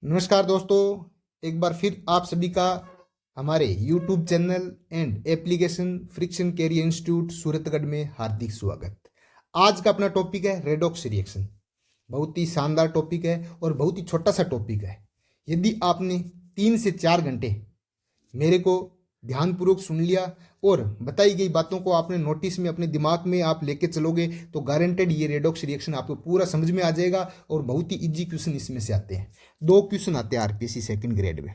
नमस्कार दोस्तों, एक बार फिर आप सभी का हमारे YouTube channel and application friction career institute Suratgarh में हार्दिक स्वागत। आज का अपना टॉपिक है रेडॉक्स रिएक्शन। बहुत ही शानदार टॉपिक है और बहुत ही छोटा सा टॉपिक है। यदि आपने 3 से 4 घंटे मेरे को ध्यानपूर्वक सुन लिया और बताई गई बातों को आपने नोटिस में अपने दिमाग में आप लेके चलोगे तो गारंटेड ये रेडॉक्स रिएक्शन आपको पूरा समझ में आ जाएगा। और बहुत ही इजी क्वेश्चन इसमें से आते हैं। 2 क्वेश्चन आते हैं आरपीएससी सेकंड ग्रेड में,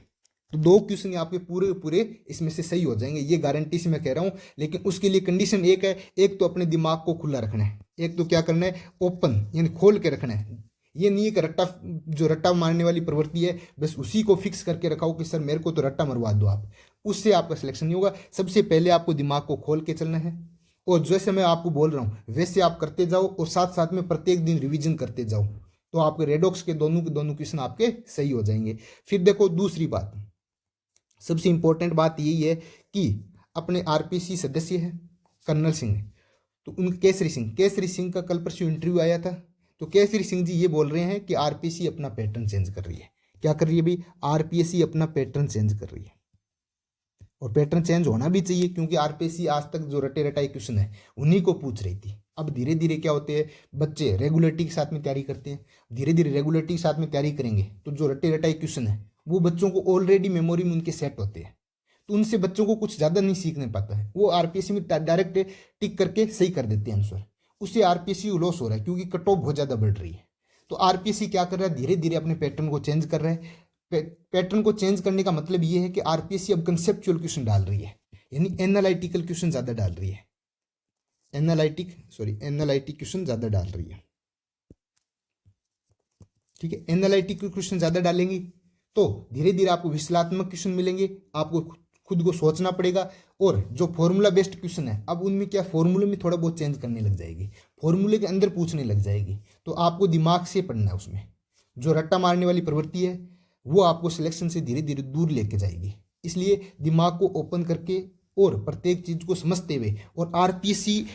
तो 2 क्वेश्चन आपके पूरे पूरे इसमें से सही हो जाएंगे, ये गारंटी से मैं कह रहा हूँ। लेकिन उसके लिए कंडीशन एक है, एक तो अपने दिमाग को खुला रखना है, एक तो क्या करना है, ओपन यानी खोल के रखना है। ये नहीं है कि रट्टा मारने वाली प्रवृत्ति है बस उसी को फिक्स करके रखाओ कि सर मेरे को तो रट्टा मरवा दो आप, उससे आपका सिलेक्शन नहीं होगा। सबसे पहले आपको दिमाग को खोल के चलना है और जैसे मैं आपको बोल रहा हूँ वैसे आप करते जाओ और साथ साथ में प्रत्येक दिन रिवीजन करते जाओ, तो आपके रेडॉक्स के दोनों क्वेश्चन आपके सही हो जाएंगे। फिर देखो दूसरी बात, सबसे इंपॉर्टेंट बात यही है कि अपने आरपीसी सदस्य है कर्नल सिंह, तो उन केसरी सिंह का कल परसों इंटरव्यू आया था। तो केसरी सिंह जी ये बोल रहे हैं कि आरपीसी अपना पैटर्न चेंज कर रही है। क्या कर रही है भाई? आरपीएससी अपना पैटर्न चेंज कर रही है और पैटर्न चेंज होना भी चाहिए क्योंकि आरपीएससी आज तक जो रटे रटाई क्वेश्चन है उन्हीं को पूछ रही थी। अब धीरे धीरे क्या होते हैं, बच्चे रेगुलरिटी के साथ में तैयारी करते हैं, धीरे धीरे रेगुलरिटी के साथ में तैयारी करेंगे तो जो रटे रटाई क्वेश्चन है वो बच्चों को ऑलरेडी मेमोरी में उनके सेट होते हैं, तो उनसे बच्चों को कुछ ज़्यादा नहीं सीखने पाता है। वो आरपीएससी में डायरेक्ट टिक करके सही कर देते हैं आंसर, उससे आरपीएससी लॉस हो रहा है क्योंकि कट ऑफ बहुत ज़्यादा बढ़ रही है। तो आरपीएससी क्या कर रहा है, धीरे धीरे अपने पैटर्न को चेंज कर रहा है। पैटर्न को चेंज करने का मतलब ये है कि आरपीएससी अब कंसेप्चुअल क्वेश्चन डाल रही है, यानी एनालिटिकल क्वेश्चन ज़्यादा डाल रही है। एनालिटिक क्वेश्चन ज़्यादा डाल रही है। ठीक है, एनालिटिक क्वेश्चन ज़्यादा डालेंगी तो धीरे धीरे आपको विश्लेषणात्मक क्वेश्चन मिलेंगे, आपको खुद को सोचना पड़ेगा। और जो फॉर्मूला बेस्ड क्वेश्चन है अब उनमें क्या, फॉर्मूले में थोड़ा बहुत चेंज करने लग जाएगी, फॉर्मूले के अंदर पूछने लग जाएगी, तो आपको दिमाग से पढ़ना है। उसमें जो रट्टा मारने वाली प्रवृत्ति है वो आपको सिलेक्शन से धीरे धीरे दूर लेके जाएगी। इसलिए दिमाग को ओपन करके और प्रत्येक चीज को समझते हुए, और आरपीएससी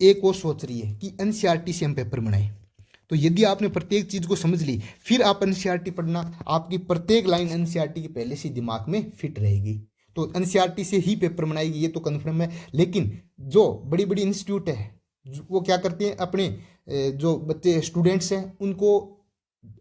एक और सोच रही है कि एनसीईआरटी से हम पेपर बनाए, तो यदि आपने प्रत्येक चीज को समझ ली फिर आप एनसीईआरटी पढ़ना, आपकी प्रत्येक लाइन एनसीईआरटी के पहले से दिमाग में फिट रहेगी, तो एनसीईआरटी से ही पेपर बनाएगी, ये तो कन्फर्म है। लेकिन जो बड़ी बड़ी इंस्टीट्यूट है वो क्या करते हैं, अपने जो बच्चे स्टूडेंट्स हैं उनको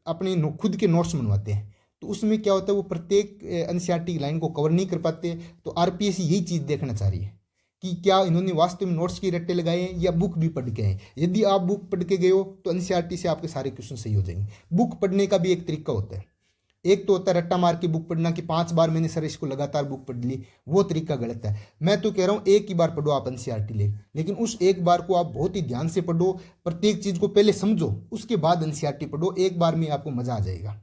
अपने खुद के नोट्स बनवाते हैं, तो उसमें क्या होता है वो प्रत्येक एनसीईआरटी की लाइन को कवर नहीं कर पाते। तो आरपीएससी यही चीज़ देखना चाह रही है कि क्या इन्होंने वास्तव में नोट्स के रट्टे लगाए हैं या बुक भी पढ़ के हैं। यदि आप बुक पढ़ के गए हो तो एनसीईआरटी से आपके सारे क्वेश्चन सही हो जाएंगे। बुक पढ़ने का भी एक तरीका होता है, एक तो होता है रट्टा मार के बुक पढ़ना कि 5 बार मैंने सर इसको लगातार बुक पढ़ ली, वो तरीका गलत है। मैं तो कह रहा हूँ एक ही बार पढ़ो आप एनसीईआरटी लेकिन उस एक बार को आप बहुत ही ध्यान से पढ़ो, प्रत्येक चीज को पहले समझो उसके बाद एनसीईआरटी पढ़ो, एक बार में आपको मजा आ जाएगा।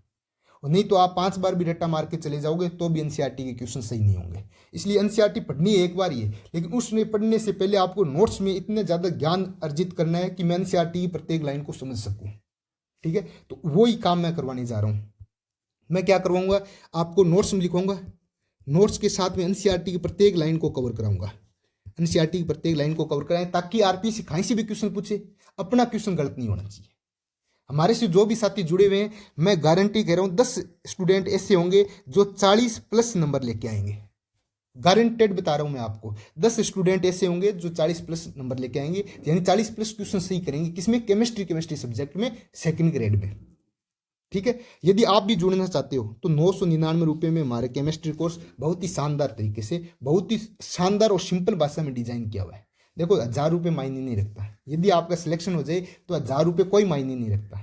और नहीं तो आप 5 बार भी रट्टा मार के चले जाओगे तो भी एनसीईआरटी के क्वेश्चन सही नहीं होंगे। इसलिए एनसीईआरटी पढ़नी है एक बार ही है, लेकिन उसमें पढ़ने से पहले आपको नोट्स में इतने ज़्यादा ज्ञान अर्जित करना है कि मैं एनसीईआरटी की प्रत्येक लाइन को समझ सकूं। ठीक है, तो वही काम मैं करवाने जा रहा हूँ। मैं क्या करवाऊंगा, आपको नोट्स में लिखवाऊंगा, नोट्स के साथ में एनसीईआरटी की प्रत्येक लाइन को कवर कराऊंगा, एनसीईआरटी की प्रत्येक लाइन को कवर कराएं ताकि आरपीएससी कहीं से भी क्वेश्चन पूछे अपना क्वेश्चन गलत नहीं होना चाहिए। हमारे से जो भी साथी जुड़े हुए हैं मैं गारंटी कह रहा हूं 10 स्टूडेंट ऐसे होंगे जो 40+ नंबर लेके आएंगे, गारंटेड बता रहा हूं मैं आपको। 10 स्टूडेंट ऐसे होंगे जो 40+ नंबर लेके आएंगे, यानी 40+ क्वेश्चन सही करेंगे। किसमें? केमिस्ट्री सब्जेक्ट में सेकंड ग्रेड में। ठीक है, यदि आप भी जुड़ना चाहते हो तो 999 रुपये में हमारे केमिस्ट्री कोर्स बहुत ही शानदार तरीके से, बहुत ही शानदार और सिंपल भाषा में डिजाइन किया हुआ है। देखो 1000 रुपये मायने नहीं रखता, यदि आपका सिलेक्शन हो जाए तो 1000 रुपये कोई मायने नहीं रखता।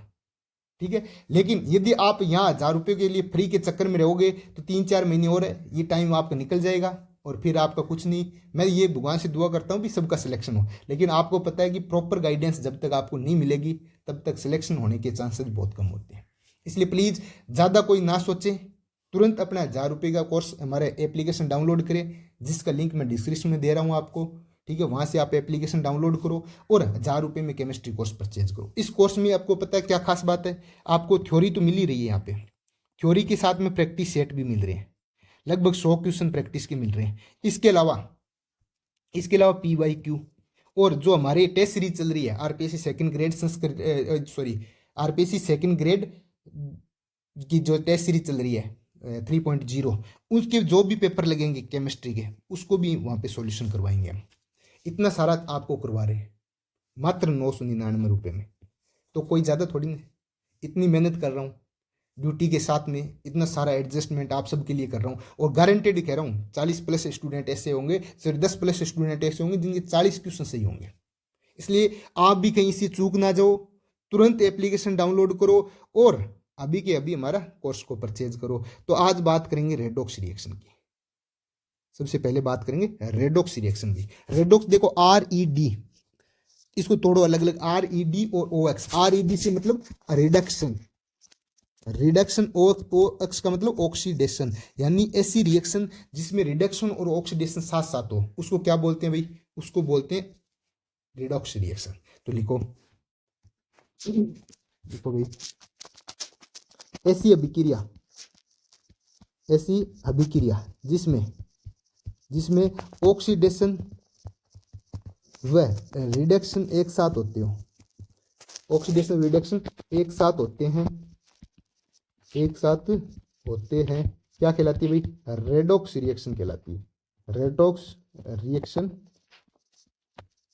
ठीक है, लेकिन यदि आप यहाँ 1000 रुपये के लिए फ्री के चक्कर में रहोगे तो 3-4 महीने और है, ये टाइम आपका निकल जाएगा और फिर आपका कुछ नहीं। मैं ये भगवान से दुआ करता हूँ कि सबका सिलेक्शन हो, लेकिन आपको पता है कि प्रॉपर गाइडेंस जब तक आपको नहीं मिलेगी तब तक सिलेक्शन होने के चांसेस बहुत कम होते हैं। इसलिए प्लीज़ ज़्यादा कोई ना सोचे, तुरंत अपना 1000 रुपये का कोर्स हमारे एप्लीकेशन डाउनलोड करें, जिसका लिंक मैं डिस्क्रिप्शन में दे रहा हूँ आपको। ठीक है, वहाँ से आप एप्लीकेशन डाउनलोड करो और 1000 रुपये में केमिस्ट्री कोर्स परचेज करो। इस कोर्स में आपको पता है क्या खास बात है, आपको थ्योरी तो मिल ही रही है यहाँ पे, थ्योरी के साथ में प्रैक्टिस सेट भी मिल रहे हैं, लगभग 100 क्वेश्चन प्रैक्टिस के मिल रहे हैं। इसके अलावा PYQ और जो हमारे टेस्ट सीरीज चल रही है आरपीएससी सेकंड ग्रेड की जो टेस्ट सीरीज चल रही है 3.0, उसके जो भी पेपर लगेंगे केमिस्ट्री के, उसको भी वहाँ पे सॉल्यूशन करवाएंगे हम। इतना सारा आपको करवा रहे हैं मात्र 999 रुपये में। तो कोई ज़्यादा थोड़ी नहीं, इतनी मेहनत कर रहा हूँ ड्यूटी के साथ में, इतना सारा एडजस्टमेंट आप सबके लिए कर रहा हूँ, और गारंटेड कह रहा हूँ 40+ स्टूडेंट ऐसे होंगे, सिर्फ 10+ स्टूडेंट ऐसे होंगे जिनके 40 क्वेश्चन सही होंगे। इसलिए आप भी कहीं से चूक ना जाओ, तुरंत एप्लीकेशन डाउनलोड करो और अभी के अभी हमारा कोर्स को परचेज करो। तो आज बात करेंगे रेडॉक्स रिएक्शन की। सबसे पहले बात करेंगे रेडॉक्स रिएक्शन की। रेडॉक्स देखो RED, इसको तोड़ो अलग अलग, RED और OX। RED से मतलब रिडक्शन, रिडक्शन, OX का मतलब ऑक्सीडेशन, यानी ऐसी रिएक्शन जिसमें रिडक्शन और ऑक्सीडेशन साथ साथ हो, उसको क्या बोलते हैं भाई? उसको बोलते हैं रिडॉक्स रिएक्शन। तो लिखो, देखो भाई, ऐसी अभिक्रिया, ऐसी अभिक्रिया जिसमें ऑक्सीडेशन व रिडक्शन एक साथ होते हो, ऑक्सीडेशन रिडक्शन एक साथ होते हैं, क्या कहलाती है भाई? रेडॉक्स रिएक्शन कहलाती है, रेडॉक्स रिएक्शन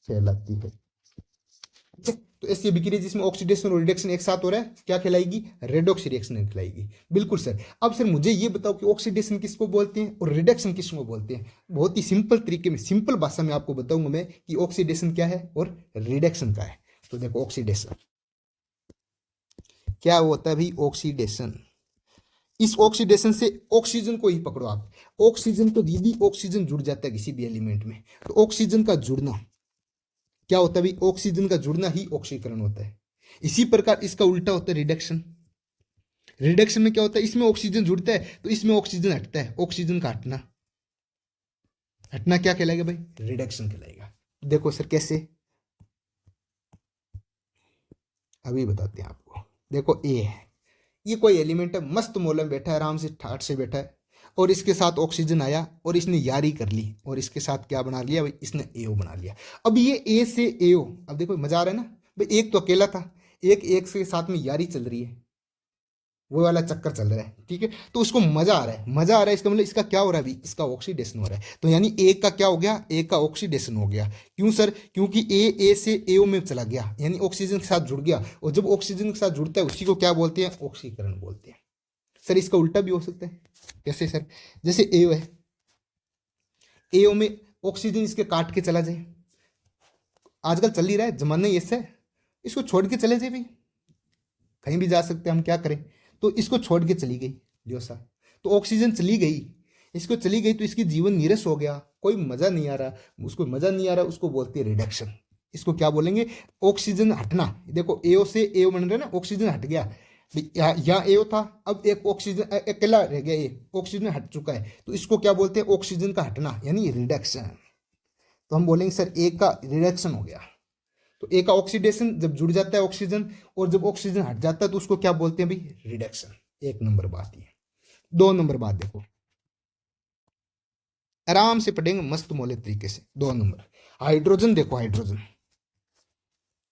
कहलाती है। ठीक है, तो ऐसी अभिक्रिया जिसमें ऑक्सीडेशन और रिडक्शन एक साथ हो रहा है क्या कहलाएगी? रेडॉक्स रिएक्शन कहलाएगी। बिल्कुल सर। अब सर मुझे ये बताओ कि ऑक्सीडेशन किसको बोलते हैं और रिडक्शन किसको बोलते हैं? बहुत ही सिंपल तरीके में, सिंपल भाषा में आपको बताऊंगा मैं कि ऑक्सीडेशन क्या है और रिडक्शन क्या है। तो देखो, ऑक्सीडेशन क्या होता है भाई? ऑक्सीडेशन, इस ऑक्सीडेशन से ऑक्सीजन को ही पकड़ो आप, ऑक्सीजन तो दीदी ऑक्सीजन जुड़ जाता है किसी भी एलिमेंट में, तो ऑक्सीजन का जुड़ना क्या होता है भाई? ऑक्सीजन का जुड़ना ही ऑक्सीकरण होता है। इसी प्रकार इसका उल्टा होता है रिडक्शन। रिडक्शन में क्या होता है? इसमें ऑक्सीजन जुड़ता है तो इसमें ऑक्सीजन हटता है, ऑक्सीजन का हटना, हटना क्या कहलाएगा भाई? रिडक्शन कहलाएगा। देखो सर कैसे, अभी बताते हैं आपको। देखो ए है, ये कोई एलिमेंट है, मस्त मौलम बैठा है, आराम से ठाट से बैठा है, और इसके साथ ऑक्सीजन आया और इसने यारी कर ली और इसके साथ क्या बना लिया भाई? इसने एओ बना लिया। अब ये ए से एओ, अब देखो मजा आ रहा है ना भाई? एक तो अकेला था, एक के साथ में यारी चल रही है, वो वाला चक्कर चल रहा है, ठीक है, तो उसको मजा आ रहा है, मजा आ रहा है, इसका मतलब इसका क्या हो रहा है अभी? इसका ऑक्सीडेशन हो रहा है। तो यानी ए का क्या हो गया? ए का ऑक्सीडेशन हो गया। क्यों सर? क्योंकि ए से एओ में चला गया, यानी ऑक्सीजन के साथ जुड़ गया, और जब ऑक्सीजन के साथ जुड़ता है उसी को क्या बोलते हैं? ऑक्सीकरण बोलते हैं। सर इसका उल्टा भी हो सकता है। कैसे सर? जैसे एओ है, एओ में ऑक्सीजन इसके काट के चला जाए, आजकल चल ही रहा है, जमाना ही ऐसा है, इसको छोड़ के चले जाए भाई, कहीं भी जा सकते हैं, हम क्या करें? तो इसको छोड़ के चली गई लियोसा, तो ऑक्सीजन चली गई, इसको चली गई तो इसकी जीवन नीरस हो गया, कोई मजा नहीं आ रहा, उसको मजा नहीं आ रहा, उसको बोलते हैं रिडक्शन। इसको क्या बोलेंगे? ऑक्सीजन हटना। देखो एओ से एओ बन रहा है ना, ऑक्सीजन हट गया, यहाँ एओ था, अब एक ऑक्सीजन अकेला रह गया, ये ऑक्सीजन हट चुका है, तो इसको क्या बोलते हैं? ऑक्सीजन का हटना, यानी रिडक्शन। तो हम बोलेंगे सर ए का रिडक्शन हो गया। तो ए का ऑक्सीडेशन जब जुड़ जाता है ऑक्सीजन, और जब ऑक्सीजन हट जाता है तो उसको क्या बोलते हैं भाई? रिडक्शन। 1 नंबर बात ये। 2 नंबर बात देखो, आराम से पढ़ेंगे मस्त मोले तरीके से। 2 नंबर, हाइड्रोजन देखो, हाइड्रोजन,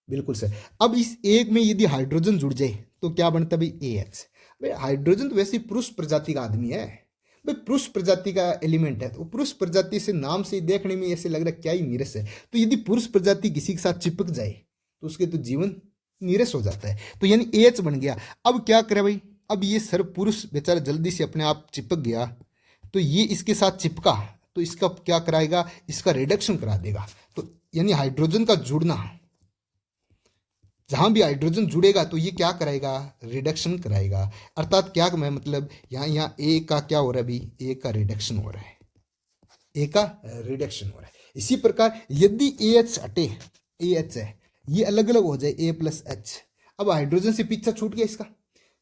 बिल्कुल सर। अब इस एक में यदि हाइड्रोजन जुड़ जाए तो क्या बनता है भाई? AH। भाई हाइड्रोजन तो वैसे ही पुरुष प्रजाति का आदमी है भाई, पुरुष प्रजाति का एलिमेंट है, तो पुरुष प्रजाति से नाम से देखने में ऐसे लग रहा है क्या ही नीरस है, तो यदि पुरुष प्रजाति किसी के साथ चिपक जाए तो उसके तो जीवन नीरस हो जाता है, तो यानी AH बन गया। अब क्या करे भाई? अब ये सर पुरुष बेचारा जल्दी से अपने आप चिपक गया, तो ये इसके साथ चिपका, तो इसका क्या कराएगा? इसका रिडक्शन करा देगा। तो यानी हाइड्रोजन का जुड़ना, जहां भी हाइड्रोजन जुड़ेगा तो ये क्या कराएगा? रिडक्शन कराएगा। अर्थात क्या मैं मतलब यहाँ ए का क्या हो रहा है अभी? ए का रिडक्शन हो रहा है, ए का रिडक्शन हो रहा है। इसी प्रकार यदि AH हटे, AH है, ये अलग अलग हो जाए A+H, अब हाइड्रोजन से पीछा छूट गया इसका,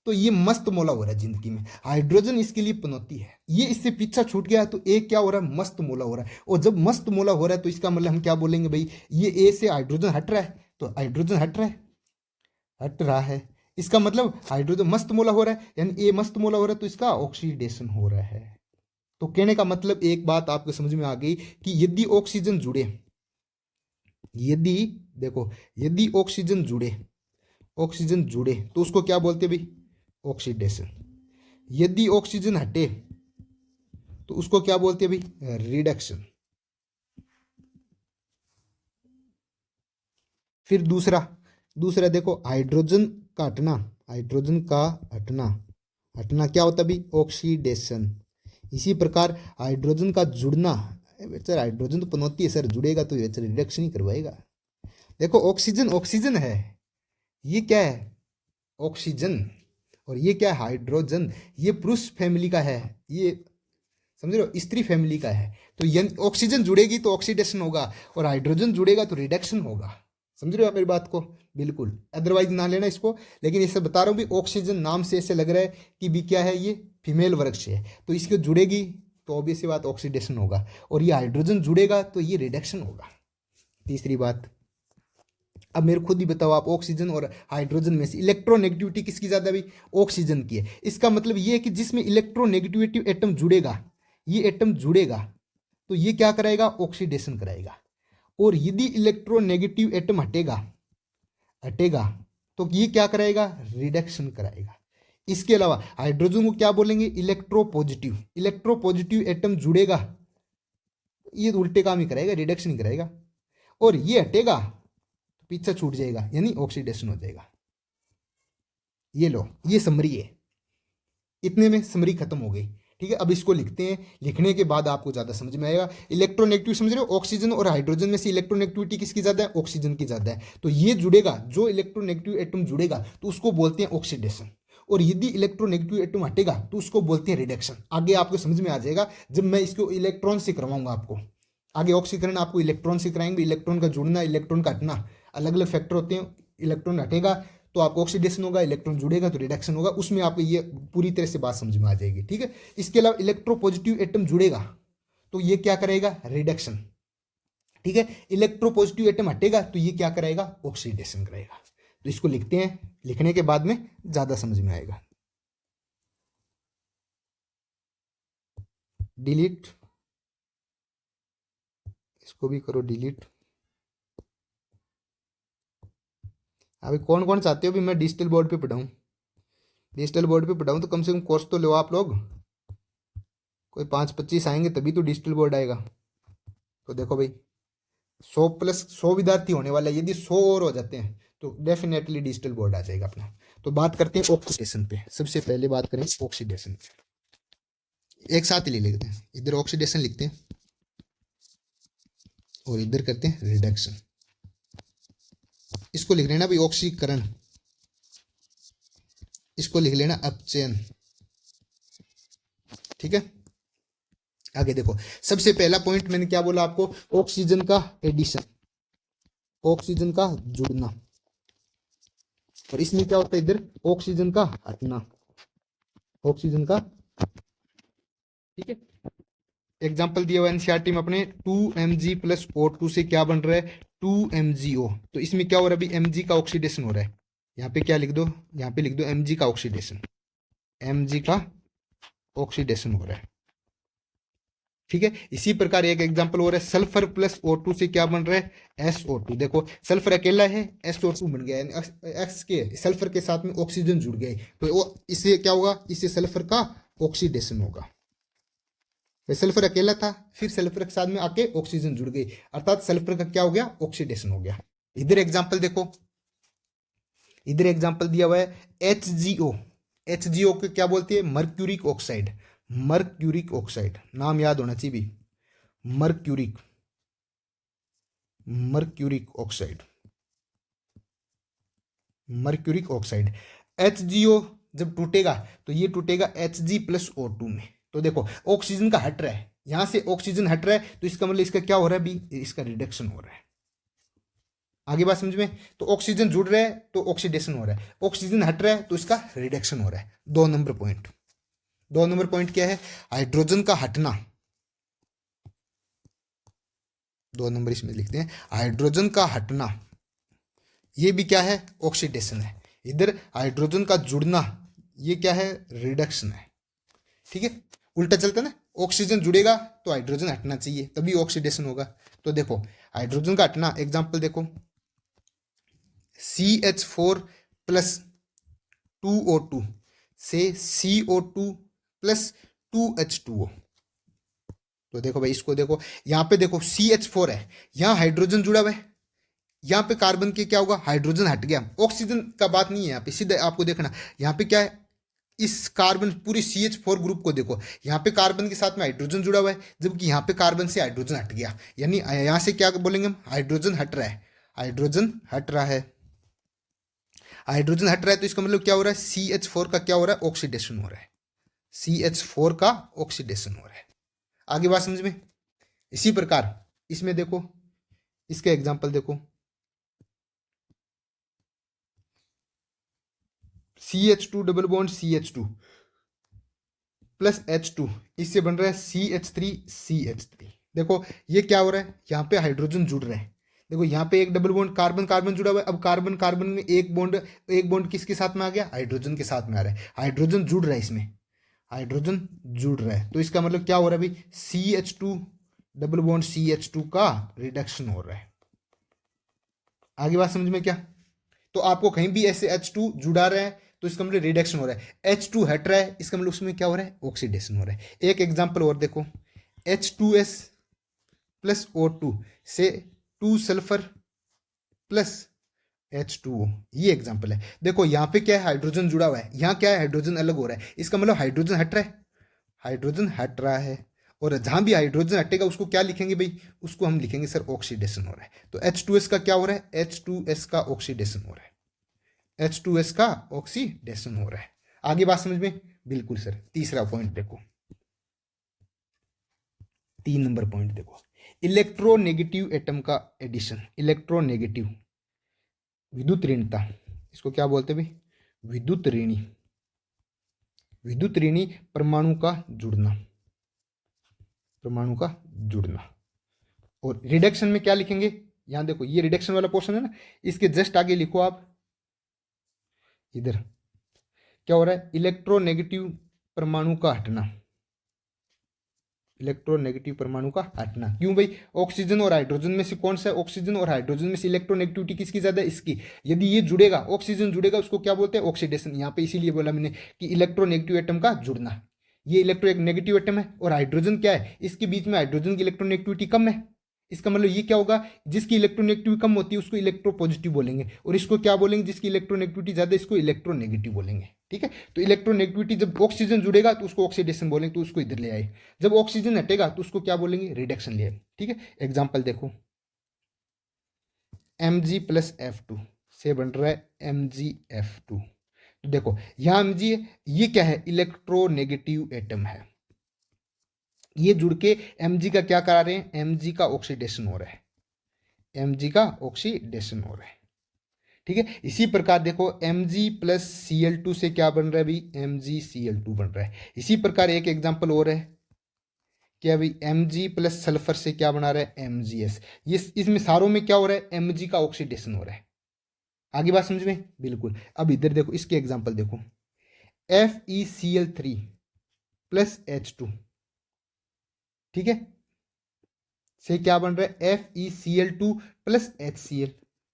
तो ये मस्त मौला हो रहा है जिंदगी में, हाइड्रोजन इसके लिए पनौती है, ये इससे पीछा छूट गया तो ए क्या हो रहा है? मस्त मौला हो रहा है। और जब मस्त मौला हो रहा है तो इसका मतलब हम क्या बोलेंगे भाई? ये ए से हाइड्रोजन हट रहा है, तो हाइड्रोजन हट रहा है, इसका मतलब हाइड्रोजन मस्त मोला हो रहा है, यानी ए मस्त मोला हो रहा है, तो इसका ऑक्सीडेशन हो रहा है। तो कहने का मतलब एक बात आपको समझ में आ गई कि यदि ऑक्सीजन जुड़े, यदि देखो, यदि ऑक्सीजन जुड़े तो उसको क्या बोलते हैं भाई? ऑक्सीडेशन। यदि ऑक्सीजन हटे तो उसको क्या बोलते हैं भाई, रिडक्शन। फिर दूसरा दूसरा देखो, हाइड्रोजन का हटना, हाइड्रोजन का हटना, हटना क्या होता है भाई, ऑक्सीडेशन। इसी प्रकार हाइड्रोजन का जुड़ना, सर हाइड्रोजन तो पनौती है सर, जुड़ेगा तो ये रिडक्शन ही करवाएगा। देखो ऑक्सीजन ऑक्सीजन है, ये क्या है ऑक्सीजन, और ये क्या है हाइड्रोजन, ये पुरुष फैमिली का है, ये समझ रहे हो स्त्री फैमिली का है। तो ऑक्सीजन जुड़ेगी तो ऑक्सीडेशन होगा, और हाइड्रोजन जुड़ेगा तो रिडक्शन होगा। समझ रहे हो आप मेरी बात को, बिल्कुल, अदरवाइज ना लेना इसको। लेकिन इसे बता रहा हूँ भी, ऑक्सीजन नाम से ऐसे लग रहा है कि भी क्या है, ये फीमेल वर्ग से है, तो इसको जुड़ेगी तो ऑब्वियस बात ऑक्सीडेशन होगा, और ये हाइड्रोजन जुड़ेगा तो ये रिडक्शन होगा। तीसरी बात, अब मेरे खुद ही बताओ आप, ऑक्सीजन और हाइड्रोजन में से इलेक्ट्रोनेगेटिविटी किसकी ज्यादा भाई, ऑक्सीजन की है। इसका मतलब ये है कि जिसमें इलेक्ट्रोनेगेटिविटी एटम जुड़ेगा, ये एटम जुड़ेगा तो ये क्या कराएगा, ऑक्सीडेशन कराएगा। और यदि इलेक्ट्रोनेगेटिव एटम हटेगा हटेगा तो ये क्या कराएगा, रिडक्शन कराएगा। इसके अलावा हाइड्रोजन को क्या बोलेंगे, इलेक्ट्रोपॉजिटिव। इलेक्ट्रोपॉजिटिव एटम जुड़ेगा ये उल्टे काम ही कराएगा, रिडक्शन ही कराएगा। और ये हटेगा तो पीछा छूट जाएगा, यानी ऑक्सीडेशन हो जाएगा। ये लो, ये समरी है, इतने में समरी खत्म हो गई। ठीक है, अब इसको लिखते हैं, लिखने के बाद आपको ज्यादा समझ में आएगा। इलेक्ट्रोनेगेटिव समझ रहे हो, ऑक्सीजन और हाइड्रोजन में से इलेक्ट्रोनेगेटिविटी किसकी ज्यादा है, ऑक्सीजन की ज्यादा है। तो ये जुड़ेगा, जो इलेक्ट्रोनेगेटिव एटम जुड़ेगा तो उसको बोलते हैं ऑक्सीडेशन, और यदि इलेक्ट्रोनेगेटिव एटम हटेगा तो उसको बोलते हैं रिडक्शन। आगे आपको समझ में आ जाएगा जब मैं इसको इलेक्ट्रॉन से करवाऊंगा आपको। आगे ऑक्सीकरण आपको इलेक्ट्रॉन से कराएंगे, इलेक्ट्रॉन का जुड़ना, इलेक्ट्रॉन का हटना, अलग अलग फैक्टर होते हैं। इलेक्ट्रॉन हटेगा तो आपको ऑक्सीडेशन होगा, इलेक्ट्रॉन जुड़ेगा तो रिडक्शन होगा, उसमें आपको ये पूरी तरह से बात समझ में आ जाएगी। ठीक है, इसके अलावा इलेक्ट्रोपॉजिटिव एटम जुड़ेगा तो ये क्या करेगा, रिडक्शन। ठीक है, इलेक्ट्रोपॉजिटिव एटम हटेगा तो ये क्या कराएगा, ऑक्सीडेशन कराएगा। तो इसको लिखते हैं, लिखने के बाद में ज्यादा समझ में आएगा। डिलीट, इसको भी करो डिलीट। अभी कौन कौन चाहते हो भी मैं डिजिटल बोर्ड पे पढ़ाऊँ, डिजिटल बोर्ड पे पढ़ाऊँ तो कम से कम कोर्स तो लो आप लोग। कोई 5-25 आएंगे तभी तो डिजिटल बोर्ड आएगा। तो देखो भाई, 100+100 विद्यार्थी होने वाला है, यदि 100 और हो जाते हैं तो डेफिनेटली डिजिटल बोर्ड आ जाएगा अपना। तो बात करते हैं ऑक्सीडेशन पे, सबसे पहले बात करें ऑक्सीडेशन पे। एक साथ ही ले लेते हैं, इधर ऑक्सीडेशन लिखते हैं और इधर करते हैं रिडक्शन। इसको लिख लेना भाई ऑक्सीकरण, इसको लिख लेना अपचयन। ठीक है, आगे देखो, सबसे पहला पॉइंट मैंने क्या बोला आपको, ऑक्सीजन का एडिशन, ऑक्सीजन का जुड़ना, और इसमें क्या होता है इधर, ऑक्सीजन का हटना, ऑक्सीजन का। ठीक है, एग्जाम्पल दिया हुआ एनसीईआरटी में अपने, 2Mg+O2 से क्या बन रहा है, 2MgO। तो इसमें क्या हो रहा है अभी, Mg का ऑक्सीडेशन हो रहा है। यहाँ पे क्या लिख दो, यहाँ पे लिख दो Mg का ऑक्सीडेशन, Mg का ऑक्सीडेशन हो रहा है। ठीक है, इसी प्रकार एक एग्जांपल हो रहा है, सल्फर प्लस O2 से क्या बन रहा है, SO2। देखो सल्फर अकेला है, SO2 बन गया, एक्स के सल्फर के साथ में ऑक्सीजन जुड़ गए, तो वो इससे क्या होगा, इससे सल्फर का ऑक्सीडेशन होगा। सल्फर अकेला था, फिर सल्फर के साथ में आके ऑक्सीजन जुड़ गई, अर्थात सल्फर का क्या हो गया, ऑक्सीडेशन हो गया। इधर एग्जाम्पल देखो, इधर एग्जाम्पल दिया हुआ है HgO। HgO को क्या बोलते हैं, मर्क्यूरिक ऑक्साइड। मर्क्यूरिक ऑक्साइड नाम याद होना चाहिए भी, mercuric, mercuric oxide, mercuric oxide. HgO जब टूटेगा तो ये टूटेगा Hg+O2 में। तो देखो ऑक्सीजन का हट रहा है, यहां से ऑक्सीजन हट रहा है तो इसका मतलब इसका क्या हो रहा है भी, इसका रिडक्शन हो रहा है। आगे बात समझ में, तो ऑक्सीजन जुड़ रहा है तो ऑक्सीडेशन हो रहा है, ऑक्सीजन हट रहा है तो इसका रिडक्शन हो रहा है। 2 नंबर पॉइंट, 2 नंबर पॉइंट क्या है, हाइड्रोजन का हटना। 2 नंबर इसमें लिखते हैं, हाइड्रोजन का हटना, ये भी क्या है, ऑक्सीडेशन है। इधर हाइड्रोजन का जुड़ना, ये क्या है, रिडक्शन है। ठीक है, उल्टा चलता ना, ऑक्सीजन जुड़ेगा तो हाइड्रोजन हटना चाहिए तभी ऑक्सीडेशन होगा। तो देखो हाइड्रोजन का हटना, एग्जांपल देखो, CH4+2O2, से CO2 प्लस 2H2O। तो देखो भाई, इसको देखो, यहाँ पे देखो CH4 है, यहाँ हाइड्रोजन जुड़ा हुआ है, यहाँ पे कार्बन के क्या होगा, हाइड्रोजन हट गया, ऑक्सीजन का बात नहीं है यहाँ पे, सीधा आपको देखना यहाँ पे क्या है, इस कार्बन पूरी CH4 ग्रुप को देखो, यहाँ पे कार्बन के साथ में हाइड्रोजन जुड़ा हुआ है, जबकि यहाँ पे कार्बन से हाइड्रोजन हट गया, यानी यहाँ से क्या बोलेंगे हम, हाइड्रोजन हट रहा है, हाइड्रोजन हट रहा है, हाइड्रोजन हट रहा है, तो इसका मतलब क्या हो रहा है, CH4 का क्या हो रहा है, ऑक्सीडेशन हो रहा है, CH4 का ऑक्सीडेशन हो रहा है। आगे बात समझ में। इसी प्रकार इसमें देखो, इसके एग्जांपल देखो, CH2 double bond CH2 plus H2, इससे बन रहा है CH3 देखो ये क्या हो रहा है, यहाँ पे हाइड्रोजन जुड़ रहे हैं, देखो यहाँ पे एक डबल बॉन्ड कार्बन कार्बन जुड़ा हुआ है, अब कार्बन कार्बन में एक बॉन्ड किसके साथ में आ गया, हाइड्रोजन के साथ में आ रहा है, हाइड्रोजन जुड़ रहा है इसमें, हाइड्रोजन जुड़ रहा है, तो इसका मतलब क्या हो रहा है भाई, CH2 डबल बॉन्ड CH2 का रिडक्शन हो रहा है। आगे बात समझ में क्या, तो आपको कहीं भी ऐसे H2 जुड़ा रहा है तो इसका मतलब रिडक्शन हो रहा है, H2 हट रहा है, इसका मतलब उसमें क्या हो रहा है, ऑक्सीडेशन हो रहा है। एक एग्जांपल और देखो, H2S प्लस O2 से 2 सल्फर प्लस H2O, ये एग्जांपल है। देखो यहाँ पे क्या है, हाइड्रोजन जुड़ा हुआ है, यहाँ क्या है, हाइड्रोजन अलग हो रहा है, इसका मतलब हाइड्रोजन हट रहा है, हाइड्रोजन हट रहा है, और जहां भी हाइड्रोजन हटेगा उसको क्या लिखेंगे भाई, उसको हम लिखेंगे सर ऑक्सीडेशन हो रहा है। तो H2S का क्या हो रहा है, H2S का ऑक्सीडेशन हो रहा है, H2S का ऑक्सीडेशन हो रहा है। आगे बात समझ में, बिल्कुल सर। तीसरा पॉइंट देखो, 3 नंबर पॉइंट देखो, इलेक्ट्रोनेगेटिव एटम का एडिशन, इलेक्ट्रोनेगेटिव विद्युत ऋणता, इसको क्या बोलते हैं भाई, विद्युत ऋणी, विद्युत ऋणी परमाणु का जुड़ना, परमाणु का जुड़ना। और रिडक्शन में क्या लिखेंगे, यहां देखो ये रिडक्शन वाला पोर्शन है ना, इसके जस्ट आगे लिखो आप, इधर क्या हो रहा है, इलेक्ट्रोनेगेटिव परमाणु का हटना, इलेक्ट्रोनेगेटिव परमाणु का हटना। क्यों भाई, ऑक्सीजन और हाइड्रोजन में से कौन सा है, ऑक्सीजन और हाइड्रोजन में से इलेक्ट्रोनेगेटिविटी किसकी ज्यादा है, इसकी। यदि ये जुड़ेगा, ऑक्सीजन जुड़ेगा, उसको क्या बोलते हैं, ऑक्सीडेशन। यहाँ पे इसीलिए बोला मैंने कि इलेक्ट्रोनेगेटिव एटम का जुड़ना, ये इलेक्ट्रोनेगेटिव एटम है, और हाइड्रोजन क्या है, इसके बीच में हाइड्रोजन की इलेक्ट्रोनेगेटिविटी कम है, इसका मतलब ये क्या होगा, जिसकी इलेक्ट्रोनेगेटिविटी कम होती है उसको इलेक्ट्रोपॉजिटिव बोलेंगे, और इसको क्या बोलेंगे, जिसकी इलेक्ट्रोनेगेटिविटी ज्यादा, इसको इलेक्ट्रोनेगेटिव बोलेंगे। ठीक है, तो इलेक्ट्रोनेगेटिविटी, जब ऑक्सीजन जुड़ेगा तो उसको ऑक्सीडेशन बोलेंगे, तो उसको इधर ले आए, जब ऑक्सीजन हटेगा तो उसको क्या बोलेंगे, रिडक्शन ले आए। ठीक है, एग्जाम्पल देखो, Mg प्लस F2 से बन रहा है MgF2। तो देखो यहां Mg है, ये क्या है, इलेक्ट्रोनेगेटिव एटम है, ये जुड़ के Mg का क्या करा रहे हैं, Mg का ऑक्सीडेशन हो रहा है, Mg का ऑक्सीडेशन हो रहा है। ठीक है, इसी प्रकार देखो Mg प्लस Cl2 से क्या बन रहा है भाई, MgCl2 बन रहा है। इसी प्रकार एक एग्जांपल और है, क्या भाई, Mg प्लस सल्फर से क्या बना रहा है, MgS। ये इसमें सारों में क्या हो रहा है, Mg का ऑक्सीडेशन हो रहा है। आगे बात समझ में, बिल्कुल। अब इधर देखो, इसके एग्जांपल देखो, FeCl3 प्लस H2, ठीक है, से क्या बन रहा है, FeCl2 प्लस HCl।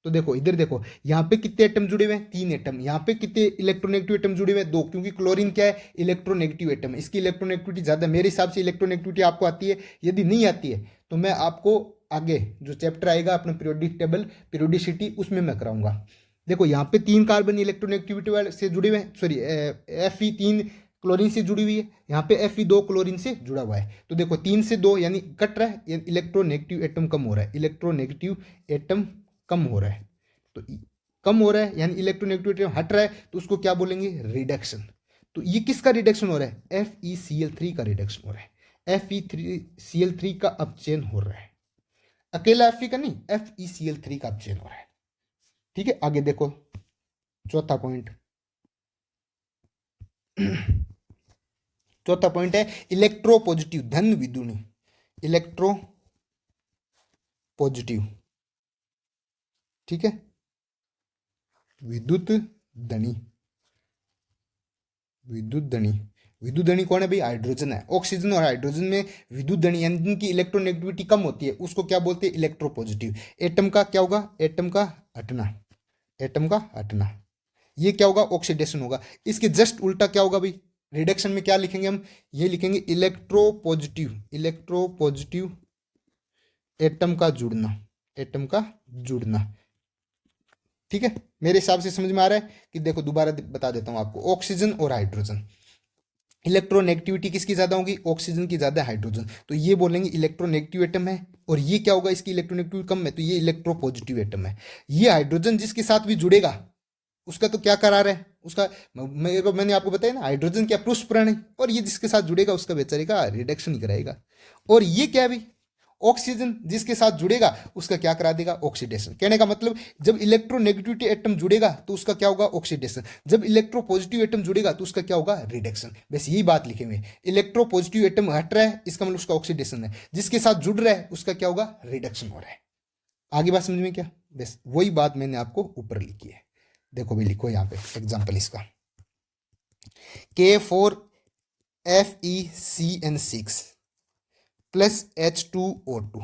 तो देखो इधर देखो, यहाँ पे कितने एटम जुड़े हुए हैं, 3 एटम, यहाँ पे कितने इलेक्ट्रोनेगेटिव एटम जुड़े हुए हैं, 2, क्योंकि क्लोरीन क्या है, इलेक्ट्रोनेगेटिव एटम है, इसकी इलेक्ट्रोनेगेटिविटी ज्यादा। मेरे हिसाब से इलेक्ट्रोनेगेटिविटी आपको आती है, यदि नहीं आती है तो मैं आपको आगे जो चैप्टर आएगा अपना पीरियोडिक टेबल, पीरियोडिसिटी, उसमें मैं कराऊंगा। देखो यहाँ पे 3 कार्बन इलेक्ट्रोनेगेटिविटी वाले से जुड़े हुए हैं, सॉरी Fe3 क्लोरीन से जुड़ी हुई है, यहाँ पे Fe2 क्लोरीन से जुड़ा हुआ है। तो देखो 3 से 2 यानी कट रहा है, इलेक्ट्रोनेगेटिव एटम कम हो रहा है, इलेक्ट्रोनेगेटिव एटम कम हो रहा है। तो कम हो रहा है यानी इलेक्ट्रोनेगेटिव एटम हट रहा है, तो उसको क्या बोलेंगे, रिडक्शन। तो ये किसका रिडक्शन हो रहा है, FeCl3 का रिडक्शन हो रहा है, FeCl3 का अपचयन हो रहा है, अकेला Fe का नहीं, FeCl3 का अपचयन हो रहा है। ठीक है, आगे देखो चौथा पॉइंट, चौथा पॉइंट है इलेक्ट्रो पॉजिटिव धन विद्युत, इलेक्ट्रो पॉजिटिव, ठीक है, विद्युत धनी, विद्युत धनी, विद्युत धनी कौन है भाई, हाइड्रोजन है। ऑक्सीजन और हाइड्रोजन में विद्युत धनी यानी जिनकी इलेक्ट्रोनेगेटिविटी कम होती है उसको क्या बोलते हैं, इलेक्ट्रो पॉजिटिव। एटम का क्या होगा, एटम का हटना, एटम का हटना, ये क्या होगा, ऑक्सीडेशन होगा। इसके जस्ट उल्टा क्या होगा भाई, रिडक्शन में क्या लिखेंगे हम, ये लिखेंगे इलेक्ट्रोपॉजिटिव, इलेक्ट्रोपॉजिटिव एटम का जुड़ना, एटम का जुड़ना। ठीक है, मेरे हिसाब से समझ में आ रहा है कि देखो दोबारा बता देता हूं आपको, ऑक्सीजन और हाइड्रोजन, इलेक्ट्रोनेगेटिविटी किसकी ज्यादा होगी, ऑक्सीजन की ज्यादा, हाइड्रोजन, तो ये बोलेंगे इलेक्ट्रोनेगेटिव एटम है। और ये क्या होगा, इसकी इलेक्ट्रोनेगेटिविटी कम है, तो ये इलेक्ट्रोपॉजिटिव एटम है। ये हाइड्रोजन जिसके साथ भी जुड़ेगा उसका तो क्या करार है, उसका मैंने आपको बताया ना, हाइड्रोजन क्या पृष्ठप्राण है, और ये जिसके साथ जुड़ेगा उसका बेचारे का रिडक्शन ही कराएगा। और ये क्या भी, ऑक्सीजन जिसके साथ जुड़ेगा उसका क्या करा देगा, ऑक्सीडेशन। कहने का मतलब जब इलेक्ट्रोनेगेटिविटी एटम जुड़ेगा तो उसका क्या होगा, ऑक्सीडेशन। जब इलेक्ट्रोपॉजिटिव एटम जुड़ेगा तो उसका क्या होगा, रिडक्शन। बस यही बात लिखे हुए, इलेक्ट्रोपॉजिटिव एटम हट रहा है इसका मतलब उसका ऑक्सीडेशन है, जिसके साथ जुड़ रहा है उसका क्या होगा, रिडक्शन हो रहा है। आगे बात समझ में क्या, बस वही बात मैंने आपको ऊपर लिखी है। देखो भी लिखो यहाँ पे एग्जाम्पल इसका, K4FeCN6 प्लस H2O2,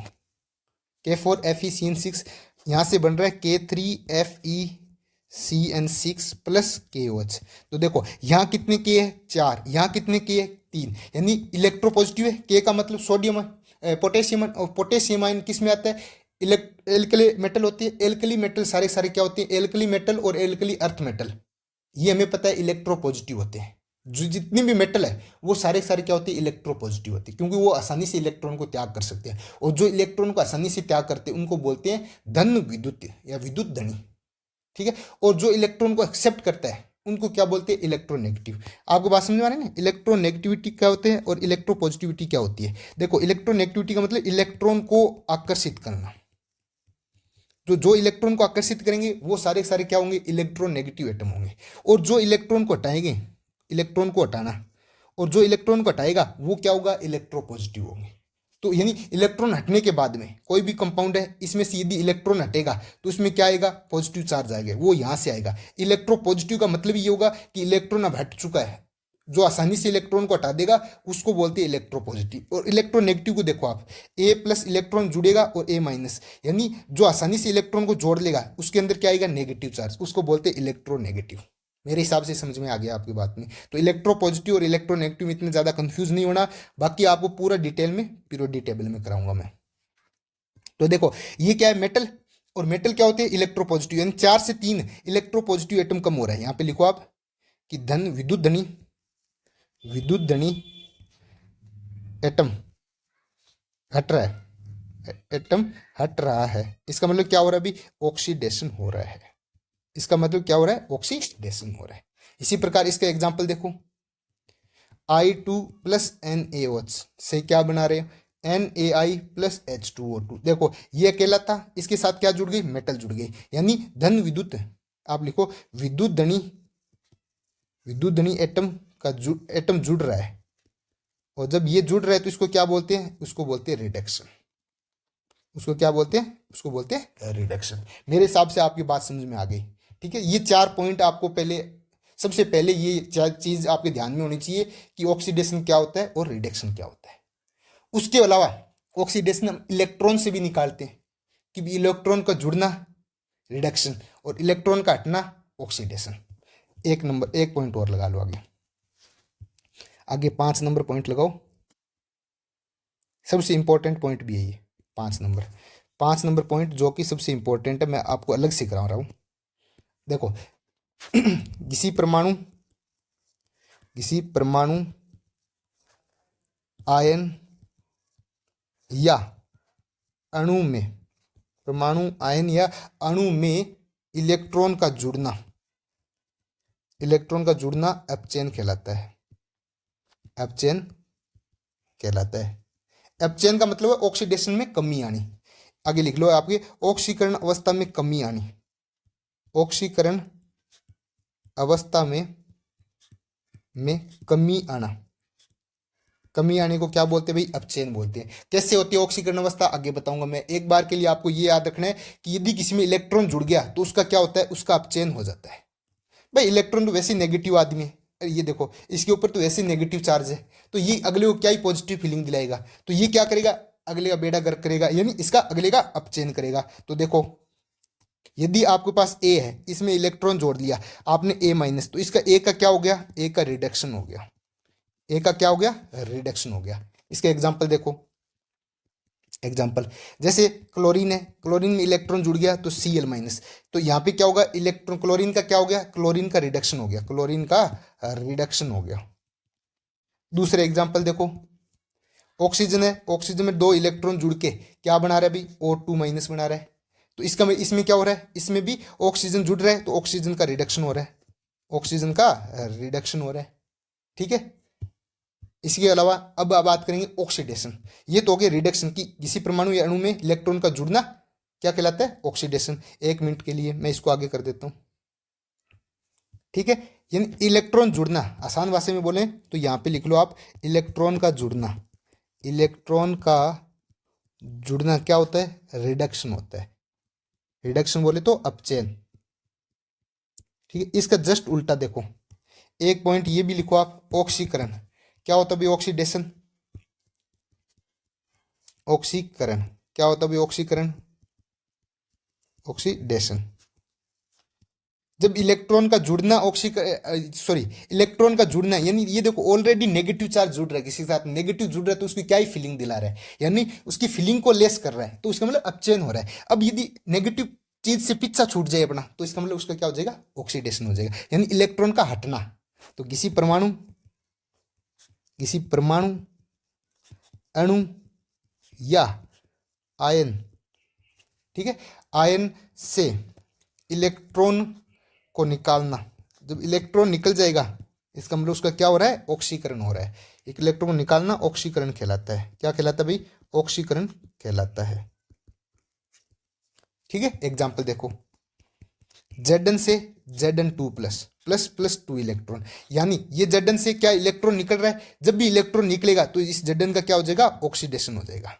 K4FeCN6 यहाँ से बन रहा है K3FeCN6 प्लस KOH। तो देखो यहाँ कितने K है, 4, यहाँ कितने K है, 3, यानी इलेक्ट्रोपॉजिटिव है। K का मतलब सोडियम है, पोटेशियम, और पोटेशियम आयन किस में आता है, एल्कली मेटल होती है। एल्कली मेटल सारे सारे क्या होते हैं, एल्कली मेटल और एल्कली अर्थ मेटल, ये हमें पता है इलेक्ट्रोपॉजिटिव होते हैं। जो जितनी भी मेटल है वो सारे सारे क्या होते हैं, इलेक्ट्रोपॉजिटिव होते हैं, क्योंकि वो आसानी से इलेक्ट्रॉन को त्याग कर सकते हैं। और जो इलेक्ट्रॉन को आसानी से त्याग करते हैं उनको बोलते हैं धन विद्युत या विद्युत धनी। ठीक है, और जो इलेक्ट्रॉन को एक्सेप्ट करता है उनको क्या बोलते हैं, इलेक्ट्रोनेगेटिव। आपको बात समझ में आ रही है ना, इलेक्ट्रोनेगेटिविटी क्या होते हैं और इलेक्ट्रोपॉजिटिविटी क्या होती है। देखो इलेक्ट्रोनेगेटिविटी का मतलब इलेक्ट्रॉन को आकर्षित करना, जो इलेक्ट्रॉन को आकर्षित करेंगे वो सारे सारे क्या होंगे, इलेक्ट्रोनेगेटिव एटम होंगे। और जो इलेक्ट्रॉन को हटाएंगे, इलेक्ट्रॉन को हटाना, और जो इलेक्ट्रॉन को हटाएगा वो क्या होगा, इलेक्ट्रोपॉजिटिव होंगे। तो यानी इलेक्ट्रॉन हटने के बाद में कोई भी कंपाउंड है इसमें से यदि इलेक्ट्रॉन हटेगा तो इसमें क्या आएगा, पॉजिटिव चार्ज आएगा, वो यहां से आएगा। इलेक्ट्रोपॉजिटिव का मतलब ये होगा कि इलेक्ट्रॉन अब हट चुका है, जो आसानी से इलेक्ट्रॉन को हटा देगा उसको बोलते हैं इलेक्ट्रोपॉजिटिव। और इलेक्ट्रोनेगेटिव को देखो आप, ए प्लस इलेक्ट्रॉन जुड़ेगा और ए माइनस, यानी जो आसानी से इलेक्ट्रॉन को जोड़ लेगा उसके अंदर क्या आएगा, नेगेटिव चार्ज, उसको बोलते हैं इलेक्ट्रोनेगेटिव। मेरे हिसाब से समझ में आ गया आपकी बात में। तो इलेक्ट्रोपॉजिटिव और इलेक्ट्रोनेगेटिव में इतने ज्यादा कंफ्यूज नहीं होना, बाकी आपको पूरा डिटेल में पीरियोडिक टेबल में कराऊंगा मैं। तो देखो ये क्या है, मेटल, और मेटल क्या होते हैं, इलेक्ट्रोपॉजिटिव, यानी 4 से 3 इलेक्ट्रोपॉजिटिव एटम कम हो रहा है। यहां पे लिखो आप कि धन विद्युत धनी, विद्युत धनी एटम हट रहा है, एटम हट रहा है, इसका मतलब क्या हो रहा है अभी, ऑक्सीडेशन हो रहा है। इसका मतलब क्या हो रहा है, ऑक्सीडेशन हो रहा है। इसी प्रकार इसका एग्जांपल देखो, I2 प्लस NaOH से क्या बना रहे हैं, NaI प्लस H2O2। देखो ये अकेला था, इसके साथ क्या जुड़ गई, मेटल जुड़ गई, यानी धन विद्युत, आप लिखो विद्युत धनी, विद्युत धनी एटम का एटम जुड़ रहा है। और जब ये जुड़ रहा है तो इसको क्या बोलते हैं, उसको बोलते हैं रिडक्शन। उसको क्या बोलते हैं, उसको बोलते हैं रिडक्शन। मेरे हिसाब से आपकी बात समझ में आ गई। ठीक है, ये 4 पॉइंट आपको पहले, सबसे पहले ये 4 चीज आपके ध्यान में होनी चाहिए कि ऑक्सीडेशन क्या होता है और रिडक्शन क्या होता है। उसके अलावा ऑक्सीडेशन हम इलेक्ट्रॉन से भी निकालते हैं कि इलेक्ट्रॉन का जुड़ना रिडक्शन और इलेक्ट्रॉन का हटना ऑक्सीडेशन। एक पॉइंट और लगा लो आगे, आगे 5 नंबर पॉइंट लगाओ, सबसे इंपॉर्टेंट पॉइंट भी है ये 5 नंबर पॉइंट, जो कि सबसे इंपॉर्टेंट है, मैं आपको अलग से करा रहा हूं। देखो किसी परमाणु आयन या अणु में, परमाणु आयन या अणु में इलेक्ट्रॉन का जुड़ना, इलेक्ट्रॉन का जुड़ना अपचयन कहलाता है, अपचयन कहलाता है। अपचयन का मतलब है ऑक्सीडेशन में कमी आनी। आगे लिख लो आपके, ऑक्सीकरण अवस्था में कमी आनी, ऑक्सीकरण अवस्था में कमी आना, कमी आने को क्या बोलते हैं भाई, अपचयन बोलते हैं। कैसे होती है ऑक्सीकरण अवस्था, आगे बताऊंगा मैं। एक बार के लिए आपको ये याद रखना है कि यदि किसी में इलेक्ट्रॉन जुड़ गया तो उसका क्या होता है, उसका अपचयन हो जाता है। भाई इलेक्ट्रॉन तो वैसे नेगेटिव आदमी है, अरे ये देखो इसके ऊपर तो वैसे नेगेटिव चार्ज है, तो ये अगले को क्या ही पॉजिटिव फीलिंग दिलाएगा, तो ये क्या करेगा, अगले का बेड़ा गर्क करेगा, यानी इसका अगले का अपचयन करेगा। तो देखो यदि आपके पास ए है, इसमें इलेक्ट्रॉन जोड़ लिया आपने ए माइनस, तो इसका ए का क्या हो गया, ए का रिडक्शन हो गया। ए का क्या हो गया, रिडक्शन हो गया। इसके एग्जांपल देखो, एग्जांपल जैसे क्लोरीन है, क्लोरीन में इलेक्ट्रॉन जुड़ गया तो Cl माइनस, तो यहाँ पे क्या होगा, इलेक्ट्रॉन क्लोरीन का क्या हो गया, क्लोरीन का रिडक्शन हो गया, क्लोरीन का रिडक्शन हो गया। दूसरे एग्जांपल देखो, ऑक्सीजन है, ऑक्सीजन में दो इलेक्ट्रॉन जुड़ के क्या बना रहा है भाई, O2 माइनस बना रहा है, तो इसका इसमें क्या हो रहा है, इसमें भी ऑक्सीजन जुड़ रहा है तो ऑक्सीजन का रिडक्शन हो रहा है, ऑक्सीजन का रिडक्शन हो रहा है। ठीक है, इसके अलावा अब बात करेंगे ऑक्सीडेशन। ये तो हो गया रिडक्शन की, किसी परमाणु या अणु में इलेक्ट्रॉन का जुड़ना क्या कहलाता है, ऑक्सीडेशन। एक मिनट के लिए मैं इसको आगे कर देता हूं। ठीक है, यानी इलेक्ट्रॉन जुड़ना, आसान भाषा में बोले तो यहां पे लिख लो आप, इलेक्ट्रॉन का जुड़ना, इलेक्ट्रॉन का जुड़ना क्या होता है, रिडक्शन होता है। रिडक्शन बोले तो अपचयन। ठीक है, इसका जस्ट उल्टा देखो, एक पॉइंट ये भी लिखो आप, ऑक्सीकरण। क्या होता है ऑक्सीडेशन, ऑक्सीकरण क्या होता है ऑक्सीकरण, ऑक्सीडेशन। जब इलेक्ट्रॉन का जुड़ना इलेक्ट्रॉन का जुड़ना, यानी ये देखो ऑलरेडी नेगेटिव चार्ज जुड़ रहा है किसी के साथ, नेगेटिव जुड़ रहा है तो उसकी क्या ही फीलिंग दिला रहा है, यानी उसकी फीलिंग को लेस कर रहा है, तो उसका मतलब अपचयन हो रहा है। अब यदि नेगेटिव चीज से पीछा छूट जाए अपना, तो इसका मतलब उसका क्या हो जाएगा, ऑक्सीडेशन हो जाएगा, यानी इलेक्ट्रॉन का हटना। तो किसी परमाणु अणु या आयन, ठीक है, आयन से इलेक्ट्रॉन को निकालना, जब इलेक्ट्रॉन निकल जाएगा इसका मतलब उसका क्या हो रहा है, ऑक्सीकरण हो रहा है। एक इलेक्ट्रॉन को निकालना ऑक्सीकरण कहलाता है। क्या कहलाता है भाई, ऑक्सीकरण कहलाता है। ठीक है, एग्जाम्पल देखो, Zn से Zn2 plus plus plus 2 electron, यानी ये Zn से क्या इलेक्ट्रॉन निकल रहा है, जब भी इलेक्ट्रॉन निकलेगा तो इस Zn का क्या हो जाएगा, ऑक्सीडेशन हो जाएगा।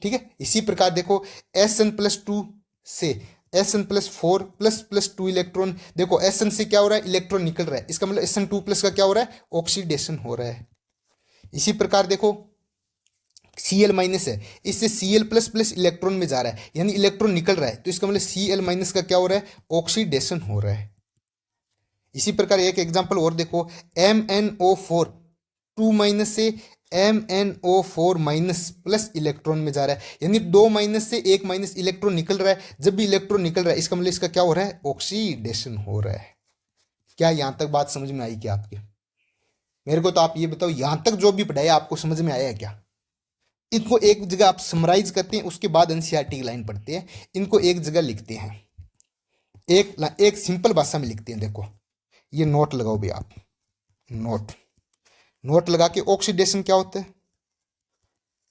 ठीक है, इसी प्रकार देखो Sn+2 से Sn+4 प्लस प्लस 2 इलेक्ट्रॉन, देखो Sn से क्या हो रहा है, इलेक्ट्रॉन निकल रहा है, इसका मतलब Sn2 प्लस का क्या हो रहा है, ऑक्सीडेशन हो रहा है। इसी प्रकार देखो Cl माइनस है, इससे Cl प्लस प्लस इलेक्ट्रॉन में जा रहा है, यानी इलेक्ट्रॉन निकल रहा है, तो इसका मतलब Cl माइनस का क्या हो रहा है, ऑक्सीडेशन हो रहा है। इसी प्रकार एक एग्जांपल और देखो, MnO4 2 माइनस से MnO4 माइनस प्लस इलेक्ट्रॉन में जा रहा है, यानी 2 माइनस से 1 माइनस इलेक्ट्रॉन निकल रहा है, जब भी इलेक्ट्रॉन निकल रहा है इसका मतलब इसका क्या हो रहा है, ऑक्सीडेशन हो रहा है। क्या यहां तक बात समझ में आई क्या आपके, मेरे को तो आप ये बताओ, यहां तक जो भी पढ़ाया आपको समझ में आया है क्या। इनको एक जगह आप समराइज करते हैं, उसके बाद एनसीईआरटी की लाइन पढ़ते हैं, इनको एक जगह लिखते हैं, एक सिंपल भाषा में लिखते हैं। देखो ये नोट लगाओ भी आप, नोट लगा के ऑक्सीडेशन क्या होता है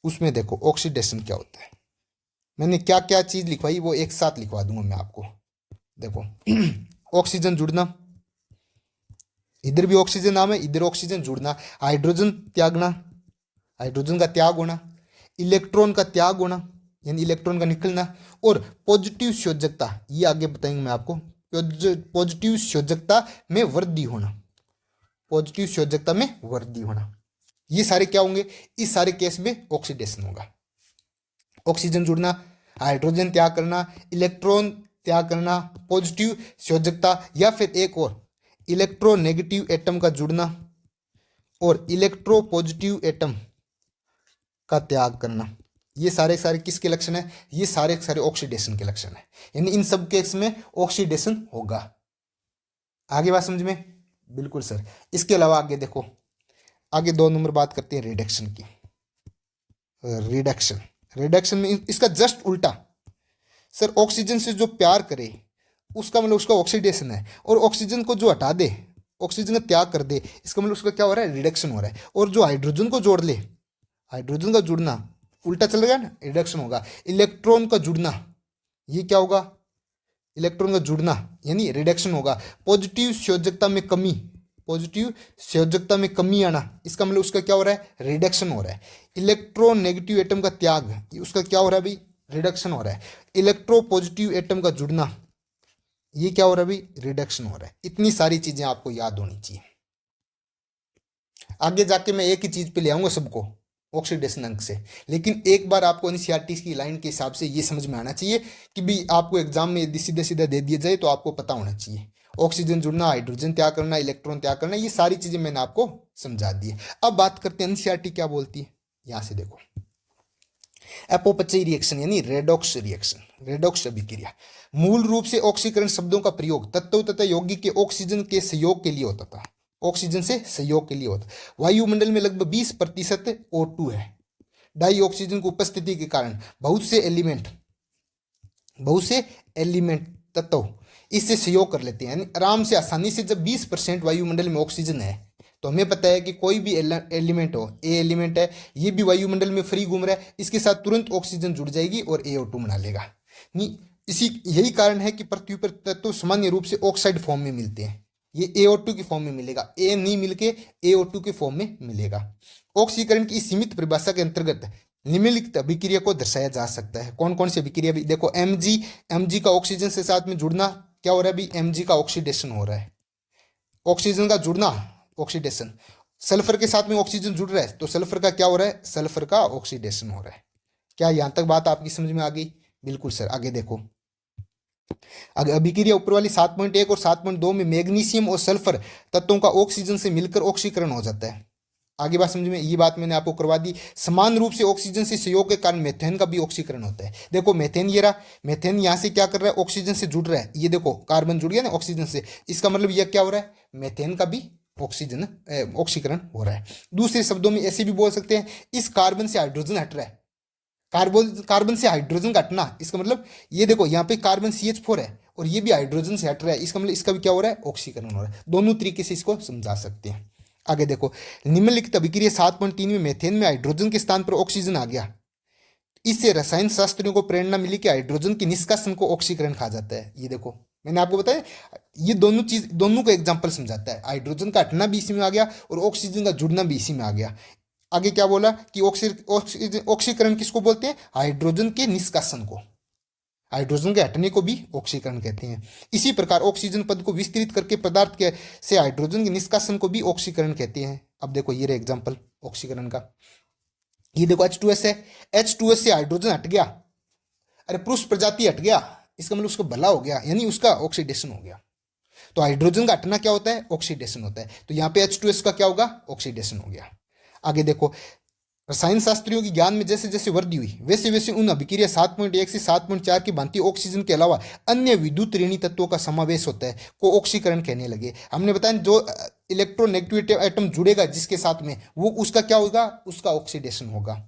उसमें देखो, ऑक्सीडेशन क्या होता है, मैंने क्या क्या चीज लिखवाई वो एक साथ लिखवा दूंगा मैं आपको। देखो ऑक्सीजन जुड़ना, इधर भी ऑक्सीजन नाम है, इधर ऑक्सीजन जुड़ना, हाइड्रोजन त्यागना, हाइड्रोजन का त्याग होना, इलेक्ट्रॉन का त्याग होना यानी इलेक्ट्रॉन का निकलना, और पॉजिटिव संयोजकता, ये आगे बताएंगे मैं आपको, पॉजिटिव संयोजकता में वृद्धि होना, पॉजिटिव संयोजकता में वृद्धि होना, ये सारे क्या होंगे, इस सारे केस में ऑक्सीडेशन होगा। ऑक्सीजन जुड़ना, हाइड्रोजन त्याग करना, इलेक्ट्रॉन त्याग करना, पॉजिटिव संयोजकता, या फिर एक और इलेक्ट्रोनेगेटिव एटम का जुड़ना और इलेक्ट्रो पॉजिटिव एटम का त्याग करना, ये सारे सारे किसके लक्षण है, ये सारे सारे ऑक्सीडेशन के लक्षण है, यानी इन सब केस में ऑक्सीडेशन होगा। आगे बात समझ में, बिल्कुल सर। इसके अलावा आगे देखो, आगे 2 नंबर बात करते हैं रिडक्शन की। रिडक्शन में इसका जस्ट उल्टा, सर ऑक्सीजन से जो प्यार करे उसका मतलब उसका ऑक्सीडेशन है, और ऑक्सीजन को जो हटा दे, ऑक्सीजन का त्याग कर दे, इसका मतलब उसका क्या हो रहा है, रिडक्शन हो रहा है। और जो हाइड्रोजन को जोड़ ले, हाइड्रोजन का जुड़ना उल्टा चल रहा है ना, रिडक्शन होगा। इलेक्ट्रॉन का जुड़ना, ये क्या होगा, इलेक्ट्रॉन का जुड़ना यानी रिडक्शन होगा। पॉजिटिव संयोजकता में कमी, पॉजिटिव संयोजकता में कमी आना, इसका मतलब उसका क्या हो रहा है, रिडक्शन हो रहा है। इलेक्ट्रॉन नेगेटिव एटम का त्याग, उसका क्या हो रहा है भाई, रिडक्शन हो रहा है। इलेक्ट्रो पॉजिटिव एटम का जुड़ना, ये क्या हो रहा है भाई, रिडक्शन हो रहा है। इतनी सारी चीजें आपको याद होनी चाहिए। आगे जाके मैं एक ही चीज पे ले आऊंगा सबको, ऑक्सीडेशन अंक से। लेकिन एक बार आपको एनसीईआरटी की लाइन के हिसाब से ये समझ में आना चाहिए कि भी आपको एग्जाम में यदि सीधे सीधे दे दिया जाए तो आपको पता होना चाहिए ऑक्सीजन जुड़ना, हाइड्रोजन त्याग करना, इलेक्ट्रॉन त्याग करना, ये सारी चीजें मैंने आपको समझा दी है। अब बात करते हैं एनसीईआरटी क्या बोलती है। यहां से देखो, एपोपचयी रिएक्शन यानी रेडॉक्स रिएक्शन, रेडॉक्स अभिक्रिया, मूल रूप से ऑक्सीकरण शब्दों का प्रयोग तत्व तथा यौगिक के ऑक्सीजन के सहयोग के लिए होता था, ऑक्सीजन से सहयोग के लिए होता। वायुमंडल में लगभग 20% O2 है। डाई ऑक्सीजन की उपस्थिति के कारण बहुत से एलिमेंट तत्व इससे सहयोग कर लेते हैं, यानी आराम से आसानी से। जब 20% वायुमंडल में ऑक्सीजन है तो हमें पता है कि कोई भी एलिमेंट हो, ए एलिमेंट है, ये भी वायुमंडल में फ्री घूम रहा है, इसके साथ तुरंत ऑक्सीजन जुड़ जाएगी और AO2 बना लेगा। इसी यही कारण है कि पृथ्वी पर तत्व सामान्य रूप से ऑक्साइड फॉर्म में मिलते हैं। ये AO2 की फॉर्म में मिलेगा, ए नहीं मिलके AO2 के फॉर्म में मिलेगा। ऑक्सीकरण की सीमित परिभाषा के अंतर्गत निम्नलिखित अभिक्रिया को दर्शाया जा सकता है। कौन कौन सी अभिक्रिया भी देखो, Mg का ऑक्सीजन से साथ में जुड़ना, क्या हो रहा है अभी, Mg का ऑक्सीडेशन हो रहा है, ऑक्सीजन का जुड़ना, ऑक्सीडेशन। सल्फर के साथ में ऑक्सीजन जुड़ रहा है तो सल्फर का क्या हो रहा है, सल्फर का ऑक्सीडेशन हो रहा है। क्या यहां तक बात आपकी समझ में आ गई? बिल्कुल सर। आगे देखो, अगर अभिक्रिया ऊपर वाली 7.1 और 7.2 में मैग्नीशियम और सल्फर तत्वों का ऑक्सीजन से मिलकर ऑक्सीकरण हो जाता है। आगे बात समझ में, ये बात मैंने आपको करवा दी। समान रूप से ऑक्सीजन से सहयोग के कारण मेथेन का भी ऑक्सीकरण होता है। देखो मेथेन, ये रहा मेथेन, यहां से क्या कर रहा है, ऑक्सीजन से जुड़ रहा है। ये देखो कार्बन जुड़ गया ना ऑक्सीजन से, इसका मतलब यह क्या हो रहा है, मेथेन का भी ऑक्सीकरण हो रहा है। दूसरे शब्दों में ऐसे भी बोल सकते हैं, इस कार्बन से हाइड्रोजन हट रहा है, कार्बन से हाइड्रोजन का हटना, इसका मतलब ये देखो यहाँ पे कार्बन CH4 है और ये भी हाइड्रोजन से हट रहा है, इसका मतलब इसका भी क्या हो रहा है, ऑक्सीकरण हो रहा है। दोनों तरीके से इसको समझा सकते हैं। आगे देखो, निम्नलिखित अभिक्रिया 7.3 में मेथेन में हाइड्रोजन के स्थान पर ऑक्सीजन आ गया। इससे रसायन शास्त्रियों को प्रेरणा मिली कि हाइड्रोजन के निष्कासन को ऑक्सीकरण कहा जाता है। ये देखो मैंने आपको बताया, ये दोनों का एग्जांपल समझाता है। हाइड्रोजन का हटना भी इसी में आ गया और ऑक्सीजन का जुड़ना भी इसी में आ गया। आगे क्या बोला कि ऑक्सीकरण किसको बोलते हैं, हाइड्रोजन के निष्कासन को, हाइड्रोजन के हटने को भी ऑक्सीकरण कहते हैं। इसी प्रकार ऑक्सीजन पद को विस्तृत करके पदार्थ के से हाइड्रोजन के निष्कासन को भी ऑक्सीकरण कहते हैं। अब देखो ये रहा एग्जांपल ऑक्सीकरण का, ये देखो H2S है, H2S से हाइड्रोजन हट गया, अरे पुरुष प्रजाति हट गया, इसका मतलब उसका भला हो गया, यानी उसका ऑक्सीडेशन हो गया। तो हाइड्रोजन का हटना क्या होता है, ऑक्सीडेशन होता है। तो यहाँ पे H2S का क्या होगा, ऑक्सीडेशन हो गया। आगे देखो, रसायन शास्त्रियों की ज्ञान में जैसे जैसे वृद्धि हुई वैसे वैसे उन अभिक्रिया 7.1 से 7.4 की भांति ऑक्सीजन के अलावा अन्य विद्युत ऋणी तत्वों का समावेश होता है को ऑक्सीकरण कहने लगे। हमने बताया जो इलेक्ट्रोनेगेटिव एटम जुड़ेगा जिसके साथ में, वो उसका क्या होगा, उसका ऑक्सीडेशन होगा।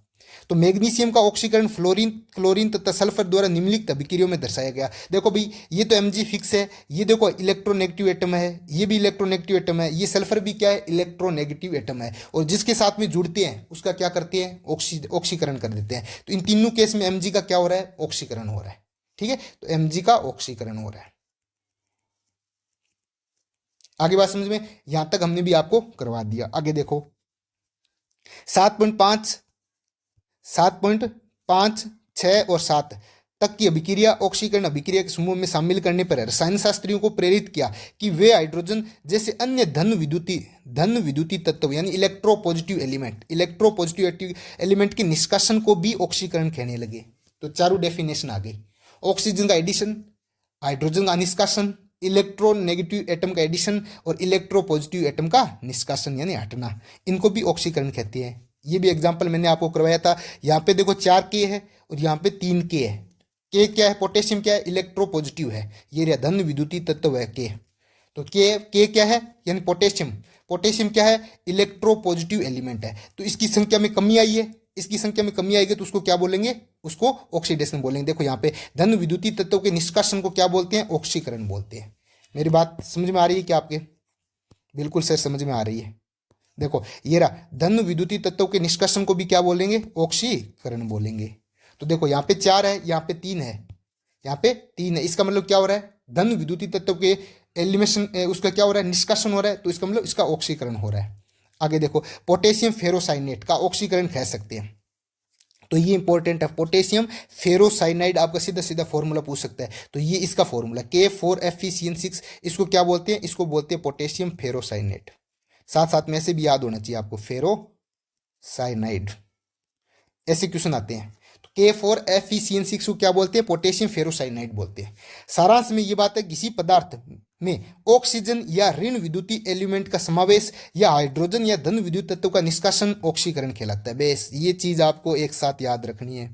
तो मैग्नीशियम का ऑक्सीकरण क्लोरीन तथा सल्फर द्वारा निम्नलिखित अभिक्रियाओं में दर्शाया गया। देखो भाई ये तो Mg फिक्स है, ये देखो इलेक्ट्रोनेगेटिव एटम है, ये भी इलेक्ट्रोनेगेटिव एटम है, ये सल्फर भी क्या है, इलेक्ट्रोनेगेटिव एटम है, और जिसके साथ में जुड़ते हैं उसका क्या करते हैं, ऑक्सीकरण कर देते हैं। तो इन तीनों केस में Mg का क्या हो रहा है, ऑक्सीकरण हो रहा है। ठीक है, तो Mg का ऑक्सीकरण हो रहा है। आगे बात समझ में, यहां तक हमने भी आपको करवा दिया। आगे देखो 7.5, 6 और 7 तक की अभिक्रिया ऑक्सीकरण अभिक्रिया के समूह में शामिल करने पर रसायन शास्त्रियों को प्रेरित किया कि वे हाइड्रोजन जैसे अन्य धन विद्युतीय तत्व यानी इलेक्ट्रोपॉजिटिव एलिमेंट के निष्कासन को भी ऑक्सीकरण कहने लगे। तो चारों डेफिनेशन आ गई, ऑक्सीजन का एडिशन, हाइड्रोजन का निष्कासन, इलेक्ट्रोनेगेटिव एटम का एडिशन और इलेक्ट्रोपॉजिटिव एटम का निष्कासन यानी हटना, इनको भी ऑक्सीकरण कहते हैं। ये भी एग्जांपल मैंने आपको करवाया था। यहाँ पे देखो 4 K है और यहाँ पे 3 K है। K क्या है, पोटेशियम क्या है, इलेक्ट्रोपॉजिटिव है, ये रहा धन विद्युतीय तत्व है K। तो K क्या है, यानी पोटेशियम क्या है, इलेक्ट्रोपॉजिटिव एलिमेंट है। तो इसकी संख्या में कमी आई है, इसकी संख्या में कमी आएगी तो उसको क्या बोलेंगे, उसको ऑक्सीडेशन बोलेंगे। देखो यहाँ पे धन विद्युतीय तत्व के निष्कासन को क्या बोलते हैं, ऑक्सीकरण बोलते हैं। मेरी बात समझ में आ रही है क्या आपके? बिल्कुल सर समझ में आ रही है। देखो ये रहा, धन विद्युतीय तत्व के निष्कासन को भी क्या बोलेंगे, ऑक्सीकरण बोलेंगे। तो देखो यहाँ पे 4 है, यहाँ पे 3 है, यहाँ पे 3 है, इसका मतलब क्या हो रहा है, धन विद्युतीय तत्व के एलिमिनेशन उसका क्या हो रहा है, निष्कासन हो रहा है, तो इसका मतलब इसका ऑक्सीकरण हो रहा है। आगे देखो पोटेशियम फेरोसाइनेट का ऑक्सीकरण कह सकते हैं। तो ये इंपॉर्टेंट है, पोटेशियम फेरोसाइनाइड आपका सीधा सीधा फॉर्मूला पूछ सकता है। तो ये इसका फॉर्मूला K4FeCN6, इसको क्या बोलते हैं, इसको बोलते हैं पोटेशियम फेरोसाइनेट। साथ साथ में से भी याद होना चाहिए आपको, फेरोसाइनाइड। ऐसे क्वेश्चन आते हैं। तो K4FeCN6 को क्या बोलते हैं? पोटेशियम फेरोसाइनाइड बोलते हैं। सारांश में ये बात है, किसी पदार्थ में ऑक्सीजन या ऋण विद्युतीय एलिमेंट का समावेश या हाइड्रोजन या धन विद्युत तत्व का निष्कासन ऑक्सीकरण कहलाता है। बस ये चीज आपको एक साथ याद रखनी है,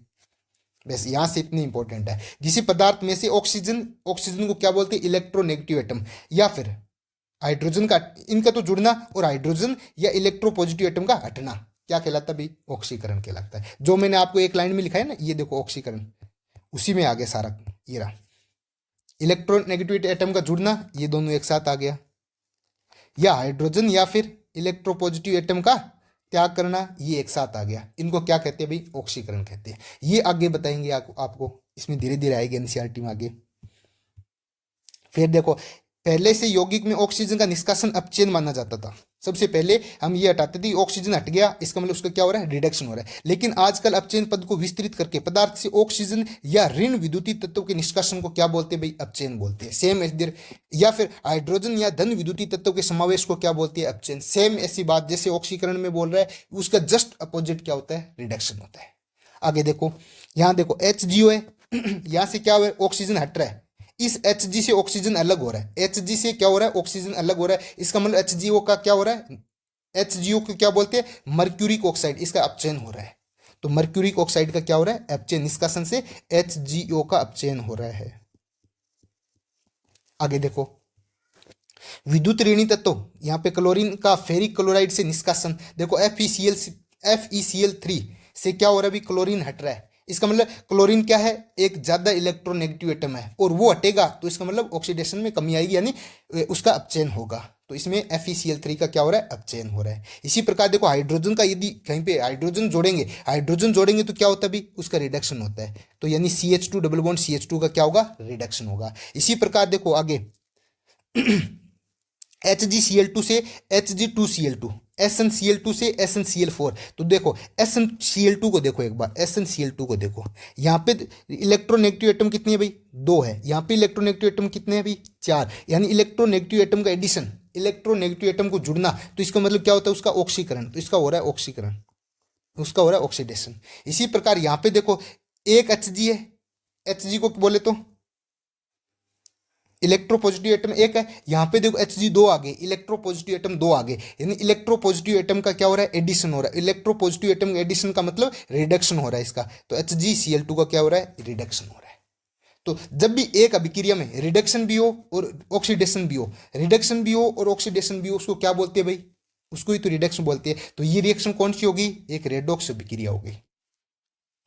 बस यहां से इतनी इंपॉर्टेंट है। किसी पदार्थ में से ऑक्सीजन को क्या बोलते हैं? इलेक्ट्रोनेगेटिव एटम, या फिर हाइड्रोजन का, इनका तो जुड़ना, और हाइड्रोजन या इलेक्ट्रोपॉजिटिव एटम का हटना क्या कहलाता है भाई? ऑक्सीकरण कहलाता है। जो मैंने आपको एक लाइन में लिखा है ना, ये देखो ऑक्सीकरण, उसी में आ गया सारा। ये रहा इलेक्ट्रोनेगेटिव एटम का जुड़ना, ये दोनों एक साथ आ गया, या हाइड्रोजन या फिर इलेक्ट्रोपॉजिटिव एटम का त्याग करना, ये एक साथ आ गया। इनको क्या कहते हैं भाई? ऑक्सीकरण कहते हैं। ये आगे बताएंगे आपको, इसमें धीरे धीरे आएगी एनसीईआरटी में आगे। फिर देखो, पहले से यौगिक में ऑक्सीजन का निष्कासन अपचयन माना जाता था। सबसे पहले हम ये हटाते थे, ऑक्सीजन हट गया, इसका मतलब उसका क्या हो रहा है? रिडक्शन हो रहा है। लेकिन आजकल अपचयन पद को विस्तृत करके पदार्थ से ऑक्सीजन या ऋण विद्युतीय तत्वों के निष्कासन को क्या बोलते हैं भाई? अपचयन बोलते हैं। सेम इधर, या फिर हाइड्रोजन या धन विद्युतीय तत्वों के समावेश को क्या बोलते हैं? अपचयन। सेम ऐसी बात जैसे ऑक्सीकरण में बोल रहा है, उसका जस्ट अपोजिट क्या होता है? रिडक्शन होता है। आगे देखो, यहाँ देखो HGO है, यहाँ से क्या हो रहा है? ऑक्सीजन हट रहा है, इस Hg से ऑक्सीजन अलग हो रहा है। Hg से क्या हो रहा है? ऑक्सीजन अलग हो रहा है। इसका मतलब HgO का क्या हो रहा है? HgO को क्या बोलते हैं? मर्क्यूरिक ऑक्साइड, इसका अपचयन हो रहा है। तो मर्क्यूरिक ऑक्साइड का क्या हो रहा है? अपचयन, निष्कासन से HgO का अपचयन हो रहा है। आगे देखो, विद्युत ऋणी तत्व, यहाँ पे क्लोरीन का फेरिक क्लोराइड से निष्कासन, देखो FeCl3 से क्या हो रहा है? अभी क्लोरीन हट रहा है। इसका मतलब क्लोरीन क्या है? एक ज्यादा इलेक्ट्रोनेगेटिव एटम है, और वो हटेगा तो इसका मतलब ऑक्सीडेशन में कमी आएगी, यानी उसका अपचयन होगा। तो इसमें FeCl3 का क्या हो रहा है? अपचयन हो रहा है। इसी प्रकार देखो, हाइड्रोजन का यदि कहीं पे हाइड्रोजन जोड़ेंगे तो क्या होता है भी? उसका रिडक्शन होता है। तो यानी CH2 डबल बॉन्ड CH2 का क्या होगा? रिडक्शन होगा। इसी प्रकार देखो आगे HgCl2 से Hg2Cl2, SnCl2 से SnCl4। तो देखो SnCl2 को देखो एक बार, SnCl2 को देखो, यहाँ पे इलेक्ट्रोनेगेटिव एटम कितनी है भाई? 2 है। यहाँ पे इलेक्ट्रोनेगेटिव एटम कितने हैं भाई? 4। यानी इलेक्ट्रोनेगेटिव एटम का एडिशन, इलेक्ट्रोनेगेटिव एटम को जुड़ना, तो इसका मतलब क्या होता है? उसका ऑक्सीकरण। तो इसका हो रहा है ऑक्सीकरण, उसका हो रहा है ऑक्सीडेशन। इसी प्रकार यहाँ पे देखो, एक Hg है, Hg को बोले तो इलेक्ट्रोपॉजिटिव एटम एक है, यहाँ पे देखो Hg2 आ गए, इलेक्ट्रोपॉजिटिव एटम 2 आ गए, यानी इलेक्ट्रोपॉजिटिव एटम का क्या हो रहा है? एडिशन हो रहा है। इलेक्ट्रोपॉजिटिव एटम का एडिशन का मतलब रिडक्शन हो रहा है इसका। तो HgCl2 का क्या हो रहा है? रिडक्शन हो रहा है। तो जब भी एक अभिक्रिया में रिडक्शन भी हो और ऑक्सीडेशन भी हो, रिडक्शन भी हो और ऑक्सीडेशन भी हो, उसको क्या बोलते हैं भाई? उसको ही तो रिडक्शन बोलते हैं। तो ये रिएक्शन कौन सी होगी? एक रेडॉक्स अभिक्रिया होगी।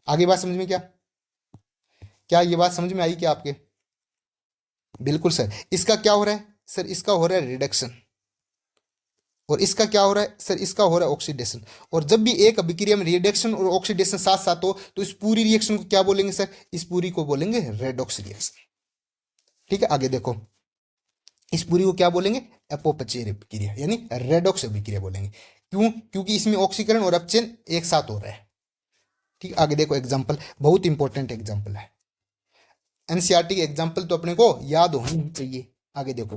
आगे बात समझ में क्या ये बात समझ में आई क्या आपके? बिल्कुल सर। इसका क्या हो रहा है सर? इसका हो रहा है रिडक्शन, और इसका क्या हो रहा है सर? इसका हो रहा है ऑक्सीडेशन। और जब भी एक अभिक्रिया में रिडक्शन और ऑक्सीडेशन साथ साथ हो, तो इस पूरी रिएक्शन को क्या बोलेंगे सर? इस पूरी को बोलेंगे रेडॉक्स रिएक्शन। ठीक है, आगे देखो, इस पूरी को क्या बोलेंगे? एपोपचय अभिक्रिया, यानी रेडॉक्स अभिक्रिया बोलेंगे। क्यों? क्योंकि इसमें ऑक्सीकरण और अपचयन एक साथ हो रहा है। ठीक, आगे देखो एग्जाम्पल, बहुत इंपॉर्टेंट एग्जाम्पल है। एनसीईआरटी के एग्जाम्पल तो अपने को याद होनी चाहिए। आगे देखो,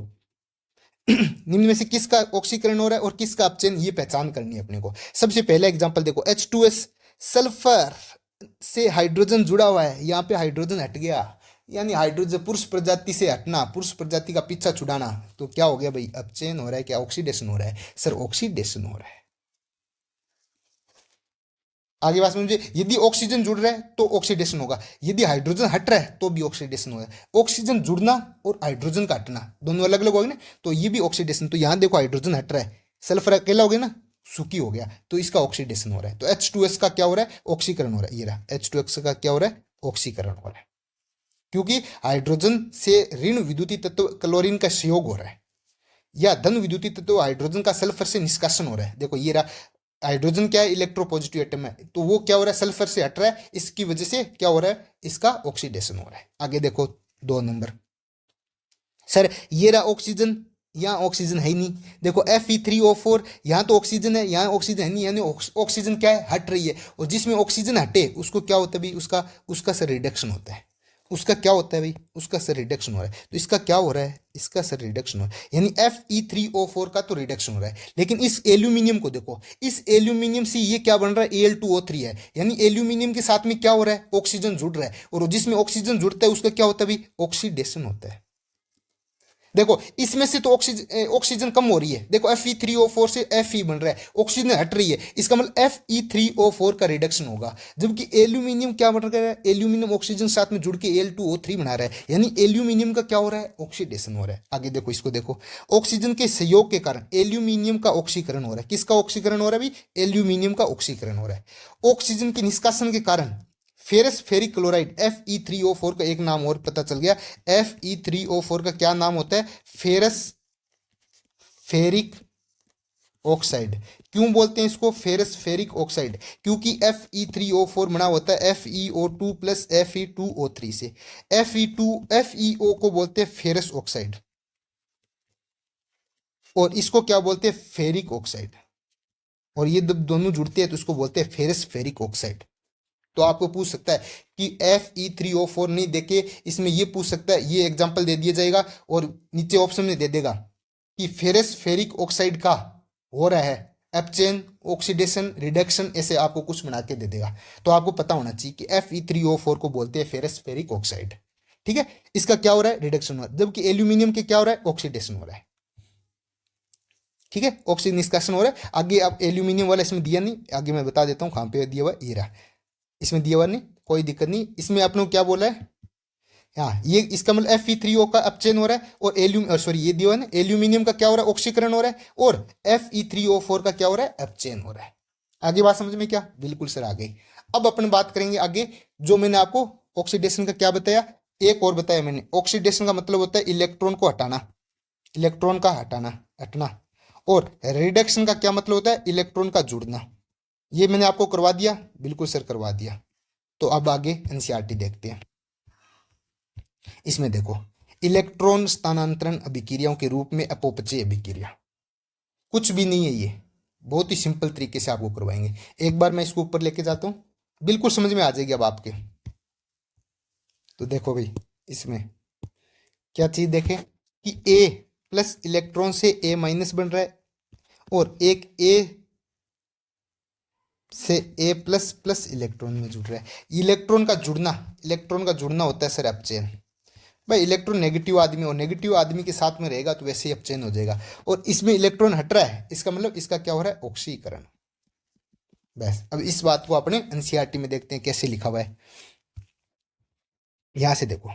निम्न में से किसका ऑक्सीकरण हो रहा है और किसका अपचयन, ये पहचान करनी है अपने को। सबसे पहला एग्जाम्पल देखो, H2S, सल्फर से हाइड्रोजन जुड़ा हुआ है, यहाँ पे हाइड्रोजन हट गया, यानी हाइड्रोजन पुरुष प्रजाति से हटना, पुरुष प्रजाति का पीछा छुड़ाना। तो क्या हो गया भाई? अपचयन हो रहा है, क्या ऑक्सीडेशन हो रहा है? सर ऑक्सीडेशन हो रहा है। आगे बात समझिए, यदि ऑक्सीजन जुड़ रहा है तो ऑक्सीडेशन होगा, यदि हाइड्रोजन हट रहा है तो भी ऑक्सीडेशन होगा। ऑक्सीजन जुड़ना और हाइड्रोजन का हटना दोनों अलग अलग हो गए ना, तो ये भी ऑक्सीडेशन। तो यहां देखो हाइड्रोजन हट रहा है, सल्फर अकेला हो गया ना, सूखी हो गया, तो इसका ऑक्सीडेशन हो रहा है। तो H2S का क्या हो रहा है? ऑक्सीकरण हो रहा है। ये रहा H2S का क्या हो रहा है? ऑक्सीकरण हो रहा है, क्योंकि हाइड्रोजन से ऋण विद्युतीय तत्व क्लोरीन का संयोग हो रहा है, या धन विद्युतीय तत्व हाइड्रोजन का सल्फर से निष्कासन हो रहा है। देखो ये रहा, हाइड्रोजन क्या है? इलेक्ट्रोपॉजिटिव एटम है, तो वो क्या हो रहा है? सल्फर से हट रहा है, इसकी वजह से क्या हो रहा है? इसका ऑक्सीडेशन हो रहा है। आगे देखो 2 नंबर, सर ये रहा ऑक्सीजन, यहाँ ऑक्सीजन है ही नहीं। देखो Fe3O4, यहाँ तो ऑक्सीजन है, यहाँ ऑक्सीजन है नहीं, यानी ऑक्सीजन क्या है? हट रही है। और जिसमें ऑक्सीजन हटे उसको क्या होता है भी? उसका सर रिडक्शन होता है। उसका क्या होता है भाई, उसका सर रिडक्शन हो रहा है। तो इसका क्या हो रहा है, इसका सर रिडक्शन हो रहा है, यानी Fe3O4 का तो रिडक्शन हो रहा है। लेकिन इस एल्यूमिनियम को देखो, इस एल्यूमिनियम से ये क्या बन रहा है, Al2O3 है, यानी एल्यूमिनियम के साथ में क्या हो रहा है, ऑक्सीजन जुड़ रहा है, और जिसमें ऑक्सीजन जुड़ता है उसका क्या होता है भाई, ऑक्सीडेशन होता है। देखो इसमें से तो ऑक्सीजन ऑक्सीजन कम हो रही है, देखो Fe3O4 से Fe बन रहा है, ऑक्सीजन हट रही है, इसका मतलब Fe3O4 का रिडक्शन होगा। जबकि एल्यूमिनियम क्या बन रहा है, एल्यूमिनियम ऑक्सीजन साथ में जुड़ के Al2O3 बना रहा है, यानी एल्यूमिनियम का क्या हो रहा है, ऑक्सीडेशन हो रहा है। आगे देखो, इसको देखो, ऑक्सीजन के सहयोग के कारण एल्यूमिनियम का ऑक्सीकरण हो रहा है। किसका ऑक्सीकरण हो रहा है भाई, एल्यूमिनियम का ऑक्सीकरण हो रहा है। ऑक्सीजन के निष्कासन के कारण फेरस फेरिक क्लोराइड Fe3O4 का एक नाम और पता चल गया। Fe3O4 का क्या नाम होता है, फेरस फेरिक ऑक्साइड। क्यों बोलते हैं इसको फेरस फेरिक ऑक्साइड, क्योंकि Fe3O4 बना होता है FeO2 प्लस Fe2O3 से। Feo को बोलते हैं फेरस ऑक्साइड, और इसको क्या बोलते हैं, फेरिक ऑक्साइड। और ये जब दोनों जुड़ते हैं तो इसको बोलते हैं फेरस फेरिक ऑक्साइड। तो आपको पूछ सकता है कि Fe3O4 नहीं देके इसमें ये पूछ सकता है, ये एग्जांपल दे दिया जाएगा, और नीचे ऑप्शन में दे देगा कि फेरस फेरिक ऑक्साइड का हो रहा है एब्चेन, ऑक्सीडेशन, रिडक्शन, ऐसे आपको कुछ बना के दे देगा। तो आपको पता होना चाहिए कि Fe3O4 को बोलते हैं फेरस फेरिक ऑक्साइड। ठीक है, इसका क्या हो रहा है, रिडक्शन हो रहा है, जबकि एल्यूमिनियम के क्या हो रहा है, ऑक्सीडेशन हो रहा है। ठीक है, ऑक्सीजन निष्कासन हो रहा है। आगे अब एल्यूमिनियम वाला इसमें दिया नहीं, आगे मैं बता देता हूँ कहाँ पे दिया हुआ, ये रहा, इसमें दिया हुआ नहीं, कोई दिक्कत नहीं। इसमें अपने को क्या बोला है, हाँ ये इसका मतलब Fe3O का अपचयन हो रहा है, और सॉरी ये दिया हुआ है ना, एल्यूमिनियम का क्या हो रहा है, ऑक्सीकरण हो रहा है, और Fe3O4 का क्या हो रहा है, अपचयन हो रहा है। आगे बात समझ में क्या, बिल्कुल सर आ गई। अब अपन बात करेंगे आगे, जो मैंने आपको ऑक्सीडेशन का क्या बताया, एक और बताया मैंने। ऑक्सीडेशन का मतलब होता है इलेक्ट्रॉन को हटाना, इलेक्ट्रॉन का हटाना, हटना। और रिडक्शन का क्या मतलब होता है, इलेक्ट्रॉन का जुड़ना। ये मैंने आपको करवा दिया, बिल्कुल सर करवा दिया। तो अब आगे एनसीईआरटी देखते हैं। इसमें देखो, इलेक्ट्रॉन स्थानांतरण अभिक्रियाओं के रूप में अपौपचयी अभिक्रिया, कुछ भी नहीं है ये, बहुत ही सिंपल तरीके से आपको करवाएंगे। एक बार मैं इसको ऊपर लेके जाता हूं, बिल्कुल समझ में आ जाएगी अब आपके। तो देखो भाई, इसमें क्या चीज देखें कि ए प्लस इलेक्ट्रॉन से ए माइनस बन रहा है, और एक ए से ए प्लस प्लस इलेक्ट्रॉन में जुड़ रहा है। इलेक्ट्रॉन का जुड़ना, इलेक्ट्रॉन का जुड़ना होता है सर अपचयन। भाई इलेक्ट्रॉन नेगेटिव आदमी और नेगेटिव आदमी के साथ में रहेगा तो वैसे ही अपचयन हो जाएगा, और इसमें इलेक्ट्रॉन हट रहा है, इसका मतलब इसका क्या हो रहा है, ऑक्सीकरण। बस अब इस बात को अपने एनसीईआरटी में देखते हैं कैसे लिखा हुआ है। यहां से देखो,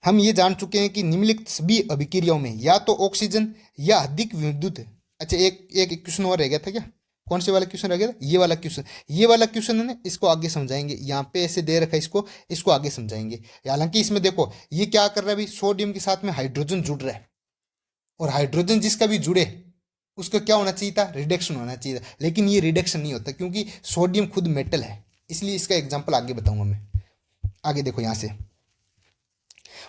हम ये जान चुके हैं कि निम्नलिखित सभी अभिक्रियाओं में या तो ऑक्सीजन या अधिक विद्युत। अच्छा एक एक क्वेश्चन और रह गया था क्या, कौन से वाला क्वेश्चन रह गया था, ये वाला क्वेश्चन, ये वाला क्वेश्चन है ना, इसको आगे समझाएंगे। यहाँ पे ऐसे दे रखा है, इसको इसको आगे समझाएंगे। हालांकि इसमें देखो ये क्या कर रहा है भाई, सोडियम के साथ में हाइड्रोजन जुड़ रहा है, और हाइड्रोजन जिसका भी जुड़े उसका क्या होना चाहिए था, रिडक्शन होना चाहिए था, लेकिन ये रिडक्शन नहीं होता क्योंकि सोडियम खुद मेटल है। इसलिए इसका एग्जाम्पल आगे बताऊंगा मैं। आगे देखो, यहाँ से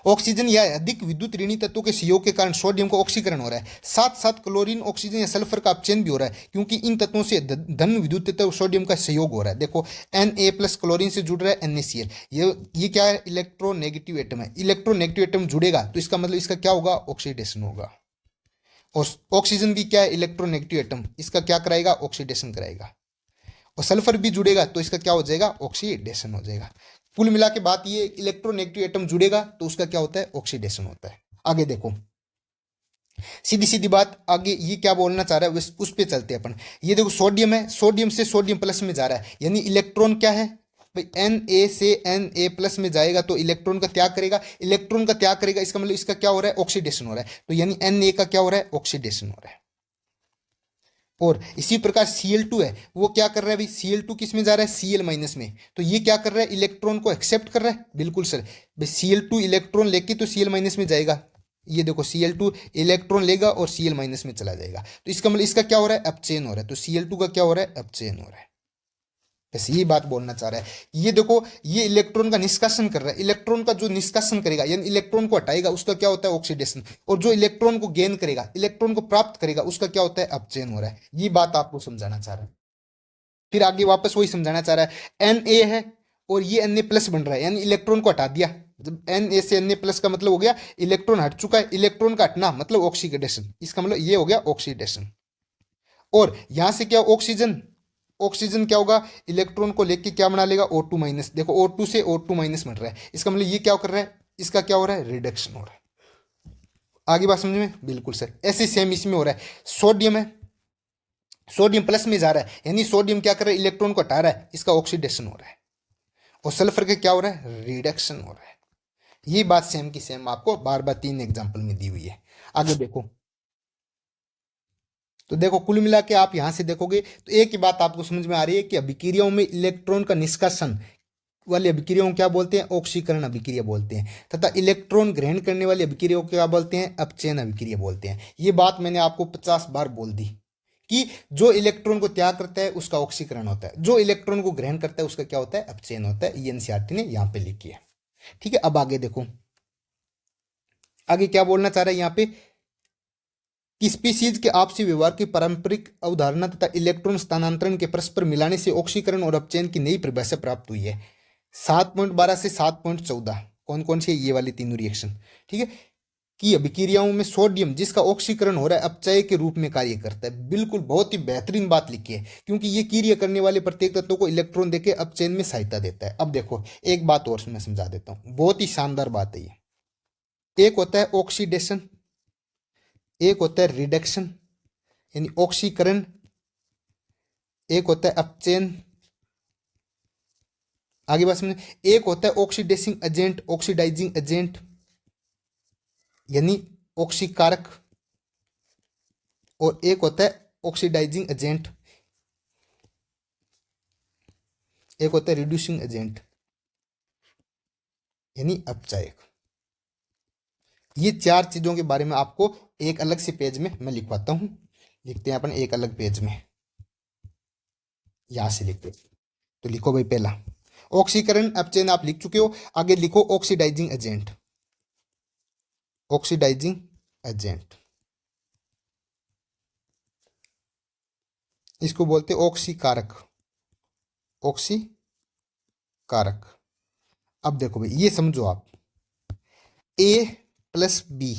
ऑक्सीजन या अधिक विद्युत ऋणी तत्वों के सहयोग के कारण सोडियम का ऑक्सीकरण हो रहा है, साथ साथ क्लोरीन, ऑक्सीजन या सल्फर का अपचयन भी हो रहा है, क्योंकि इन तत्वों से धन विद्युत तत्व सोडियम का सहयोग हो रहा है। देखो Na प्लस क्लोरीन से जुड़ रहा है NaCl, ये क्या है, इलेक्ट्रोनेगेटिव एटम है। इलेक्ट्रोनेगेटिव एटम जुड़ेगा तो इसका मतलब इसका क्या होगा, ऑक्सीडेशन होगा। और ऑक्सीजन भी क्या है, इलेक्ट्रोनेगेटिव एटम, इसका क्या कराएगा, ऑक्सीडेशन कराएगा। और सल्फर भी जुड़ेगा तो इसका क्या हो जाएगा, ऑक्सीडेशन हो जाएगा। कुल मिला के बात ये, इलेक्ट्रोनेगेटिव एटम जुड़ेगा तो उसका क्या होता है, ऑक्सीडेशन होता है। आगे देखो, सीधी सीधी बात, आगे ये क्या बोलना चाह रहा है उस पे चलते हैं अपन। ये देखो सोडियम है, सोडियम से सोडियम प्लस में जा रहा है, यानी इलेक्ट्रॉन क्या है भाई, Na से Na प्लस में जाएगा तो इलेक्ट्रॉन का त्याग करेगा, इलेक्ट्रॉन का त्याग करेगा, इसका मतलब इसका क्या हो रहा है, ऑक्सीडेशन हो रहा है। तो यानी Na का क्या हो रहा है, ऑक्सीडेशन हो रहा है। और इसी प्रकार Cl2 है, वो क्या कर रहा है भाई, Cl2 किस में जा रहा है, Cl माइनस में। तो ये क्या कर रहा है, इलेक्ट्रॉन को एक्सेप्ट कर रहा है, बिल्कुल सर भाई, Cl2 इलेक्ट्रॉन लेके तो Cl माइनस में जाएगा। ये देखो Cl2 इलेक्ट्रॉन लेगा और Cl माइनस में चला जाएगा, तो इसका मतलब इसका क्या हो रहा है, अपचयन हो रहा है। तो Cl2 का क्या हो रहा है, अपचयन हो रहा है। बस यही बात बोलना चाह रहा है। ये देखो, ये इलेक्ट्रॉन का निष्कासन कर रहा है, इलेक्ट्रॉन का जो निष्कासन करेगा यानी इलेक्ट्रॉन को हटाएगा उसका क्या होता है, ऑक्सीडेशन। और जो इलेक्ट्रॉन को गेन करेगा, इलेक्ट्रॉन को प्राप्त करेगा, उसका क्या होता है, अपचयन हो रहा है। ये बात आपको समझाना चाह रहा है। फिर आगे वापस वही समझाना चाह रहा है, Na है और ये Na प्लस बन रहा है, यानी इलेक्ट्रॉन को हटा दिया। जब Na से Na प्लस का मतलब हो गया इलेक्ट्रॉन हट चुका है, इलेक्ट्रॉन का हटना मतलब ऑक्सीडेशन, इसका मतलब ये हो गया ऑक्सीडेशन। और यहां से क्या ऑक्सीजन, ऑक्सीजन क्या होगा, इलेक्ट्रॉन को लेके क्या बना लेगा O2 माइनस, देखो O2 से O2 माइनस बन रहा है, इसका मतलब ये क्या कर रहा है, इसका क्या हो रहा है, रिडक्शन हो रहा है। आगे बात समझ में, बिल्कुल सर। ऐसे सेम इसमें हो रहा है, सोडियम है, सोडियम प्लस में जा रहा है, यानी सोडियम क्या कर रहा है, इलेक्ट्रॉन को हटा रहा है, इसका ऑक्सीडेशन हो रहा है। और सल्फर का क्या हो रहा है, रिडक्शन हो रहा है। ये बात सेम की सेम आपको बार बार 3 एग्जाम्पल में दी हुई है। आगे देखो, तो देखो कुल मिला के आप यहां से देखोगे तो एक ही बात आपको समझ में आ रही है कि अभिक्रियाओं में इलेक्ट्रॉन का निष्कासन वाली अभिक्रियाओं को क्या बोलते हैं, ऑक्सीकरण अभिक्रिया बोलते हैं, तथा इलेक्ट्रॉन ग्रहण करने वाली अभिक्रियाओं को क्या बोलते हैं, अपचयन अभिक्रिया बोलते हैं। ये बात मैंने आपको 50 बार बोल दी कि जो इलेक्ट्रॉन को त्याग करता है उसका ऑक्सीकरण होता है, जो इलेक्ट्रॉन को ग्रहण करता है उसका क्या होता है, अपचयन होता है। ये एनसीईआरटी ने यहां पे लिखी है। ठीक है, अब आगे देखो, आगे क्या बोलना चाह रहा है यहाँ पे कि स्पीसीज के आपसी व्यवहार की पारंपरिक अवधारणा तथा इलेक्ट्रॉन स्थानांतरण के परस्पर मिलाने से ऑक्सीकरण और अपचयन की नई परिभाषा प्राप्त हुई है। 7.12 से 7.14 कौन कौन से, ये वाली तीनों रिएक्शन। ठीक है, कि अभिक्रियाओं में सोडियम जिसका ऑक्सीकरण हो रहा है अपचय के रूप में कार्य करता है। बिल्कुल बहुत ही बेहतरीन बात लिखी है, क्योंकि ये क्रिया करने वाले प्रत्येक तत्वों को इलेक्ट्रॉन देके अपचयन में सहायता देता है। अब देखो एक बात और मैं समझा देता हूं, बहुत ही शानदार बात है ये। एक होता है ऑक्सीडेशन, एक होता है रिडक्शन यानी ऑक्सीकरण, एक होता है अपचयन। आगे बात समझे, एक होता है ऑक्सीडेसिंग एजेंट, ऑक्सीडाइजिंग एजेंट यानी ऑक्सीकारक, और एक होता है ऑक्सीडाइजिंग एजेंट, एक होता है रिड्यूसिंग एजेंट यानी अपचायक। ये 4 चीजों के बारे में आपको एक अलग से पेज में मैं लिखवाता हूं। लिखते हैं अपन एक अलग पेज में, यहां से लिखते, तो लिखो भाई पहला ऑक्सीकरण अपचयन आप लिख चुके हो। आगे लिखो ऑक्सीडाइजिंग एजेंट, ऑक्सीडाइजिंग एजेंट इसको बोलते हैं ऑक्सीकारक, ऑक्सीकारक। अब देखो भाई ये समझो आप, ए प्लस बी,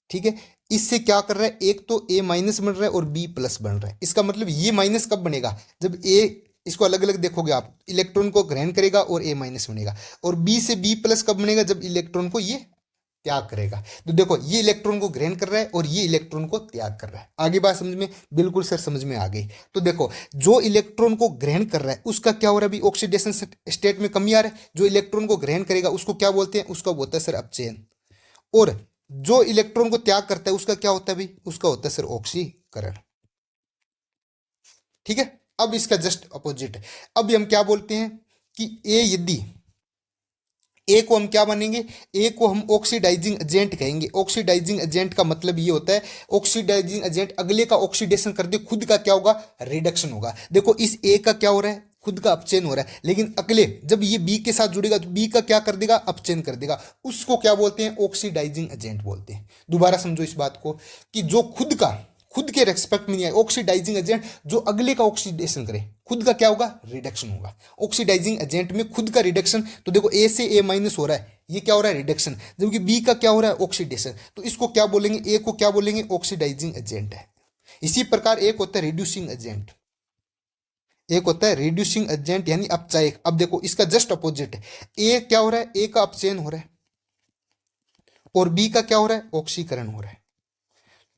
ठीक है, इससे क्या कर रहा है, एक तो ए माइनस बन रहा है और बी प्लस बन रहा है। इसका मतलब ये माइनस कब बनेगा, जब ए, इसको अलग अलग देखोगे आप, इलेक्ट्रॉन को ग्रहण करेगा और ए माइनस बनेगा, और बी से बी प्लस कब बनेगा, जब इलेक्ट्रॉन को ये त्याग करेगा। तो देखो ये इलेक्ट्रॉन को ग्रहण कर रहा है और ये इलेक्ट्रॉन को त्याग कर रहा है। आगे बात समझ में, बिल्कुल सर समझ में आ गई। तो देखो जो इलेक्ट्रॉन को ग्रहण कर रहा है उसका क्या हो रहा है, अभी ऑक्सीडेशन स्टेट में कमी आ रहा है। जो इलेक्ट्रॉन को ग्रहण करेगा उसको क्या बोलते हैं, उसका बोलता है सर अपचयन। और जो इलेक्ट्रॉन को त्याग करता है उसका क्या होता है भाई, उसका होता है सर ऑक्सीकरण। ठीक है, अब इसका जस्ट अपोजिट है। अब हम क्या बोलते हैं कि ए, यदि ए को हम क्या मानेंगे, ए को हम ऑक्सीडाइजिंग एजेंट कहेंगे। ऑक्सीडाइजिंग एजेंट का मतलब ये होता है, ऑक्सीडाइजिंग एजेंट अगले का ऑक्सीडेशन कर दे, खुद का क्या होगा, रिडक्शन होगा। देखो इस ए का क्या हो रहा है, खुद का अपचयन हो रहा है, लेकिन अगले जब ये बी के साथ जुड़ेगा तो बी का क्या कर देगा, अपचयन कर देगा। उसको क्या बोलते हैं, ऑक्सीडाइजिंग एजेंट बोलते हैं। दोबारा समझो इस बात को कि जो खुद के रेस्पेक्ट में नहीं है, ऑक्सीडाइजिंग एजेंट जो अगले का ऑक्सीडेशन करे, खुद का क्या होगा, रिडक्शन होगा। ऑक्सीडाइजिंग एजेंट में खुद का रिडक्शन, तो देखो ए से ए माइनस हो रहा है, ये क्या हो रहा है, रिडक्शन, जबकि बी का क्या हो रहा है, ऑक्सीडेशन। तो इसको क्या बोलेंगे, ए को क्या बोलेंगे, ऑक्सीडाइजिंग एजेंट है। इसी प्रकार एक होता है रिड्यूसिंग एजेंट, एक होता है रिड्यूसिंग एजेंट यानी अपचायक। अब देखो इसका जस्ट अपोजिट है, ए क्या हो रहा है, ए का अपचयन हो रहा है और बी का क्या हो रहा है, ऑक्सीकरण हो रहा है।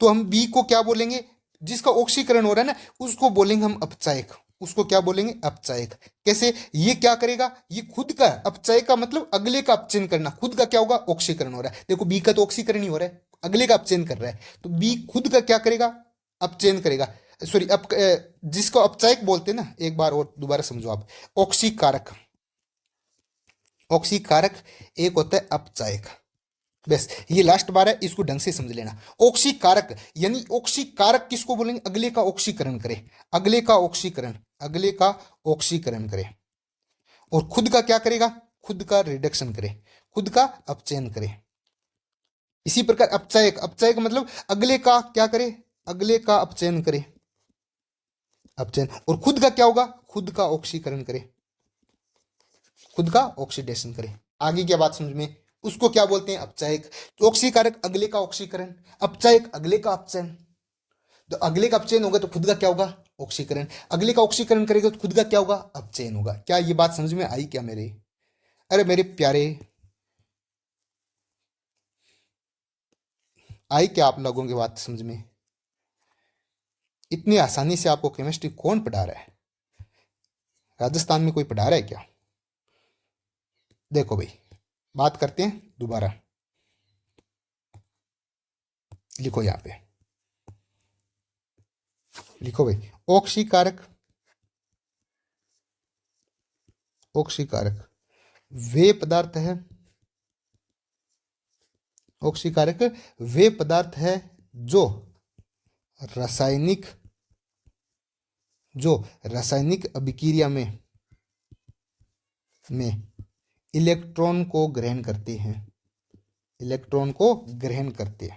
तो हम बी को क्या बोलेंगे, जिसका ऑक्सीकरण हो रहा है ना, उसको बोलेंगे हम अपचायक, उसको क्या बोलेंगे, अपचायक। कैसे, ये क्या करेगा, ये खुद का अपचायक का मतलब अगले का अपचयन करना, खुद का क्या होगा, ऑक्सीकरण हो रहा है। देखो बी का तो ऑक्सीकरण ही हो रहा है, अगले का अपचयन कर रहा है, तो बी खुद का क्या करेगा, अपचयन करेगा। सॉरी अप जिसको अपचायक बोलते हैं ना, एक बार और दोबारा समझो आप, ऑक्सीकारक, ऑक्सीकारक एक होता है अपचायक। बस ये लास्ट बार है, इसको ढंग से समझ लेना। ऑक्सीकारक यानी ऑक्सीकारक किसको बोलेंगे, अगले का ऑक्सीकरण करे, अगले का ऑक्सीकरण, अगले का ऑक्सीकरण करे, और खुद का क्या करेगा, खुद का रिडक्शन करे, खुद का अपचयन करे। इसी प्रकार अपचायक, अपचायक मतलब अगले का क्या करे, अगले का अपचयन करे, अपचयन, और खुद का क्या होगा, खुद का ऑक्सीकरण करे। खुद का ऑक्सीडेशन करे। आगे क्या बात समझ में, उसको क्या बोलते हैं, अपचायक। तो ऑक्सीकारक अगले का ऑक्सीकरण, अपचायक अगले का अपचयन। तो अगले का अपचयन होगा तो खुद का क्या होगा, ऑक्सीकरण। अगले का ऑक्सीकरण करेगा तो खुद का क्या होगा, अपचयन होगा। क्या ये बात समझ में आई क्या मेरे, अरे मेरे प्यारे, आई क्या आप लोगों की बात समझ में? इतनी आसानी से आपको केमिस्ट्री कौन पढ़ा रहा है? राजस्थान में कोई पढ़ा रहा है क्या? देखो भाई, बात करते हैं दोबारा, लिखो यहां पे, लिखो भाई, ऑक्सीकारक, ऑक्सीकारक वे पदार्थ है, ऑक्सीकारक वे पदार्थ है जो रासायनिक, जो रासायनिक अभिक्रिया में इलेक्ट्रॉन को ग्रहण करते हैं, इलेक्ट्रॉन को ग्रहण करते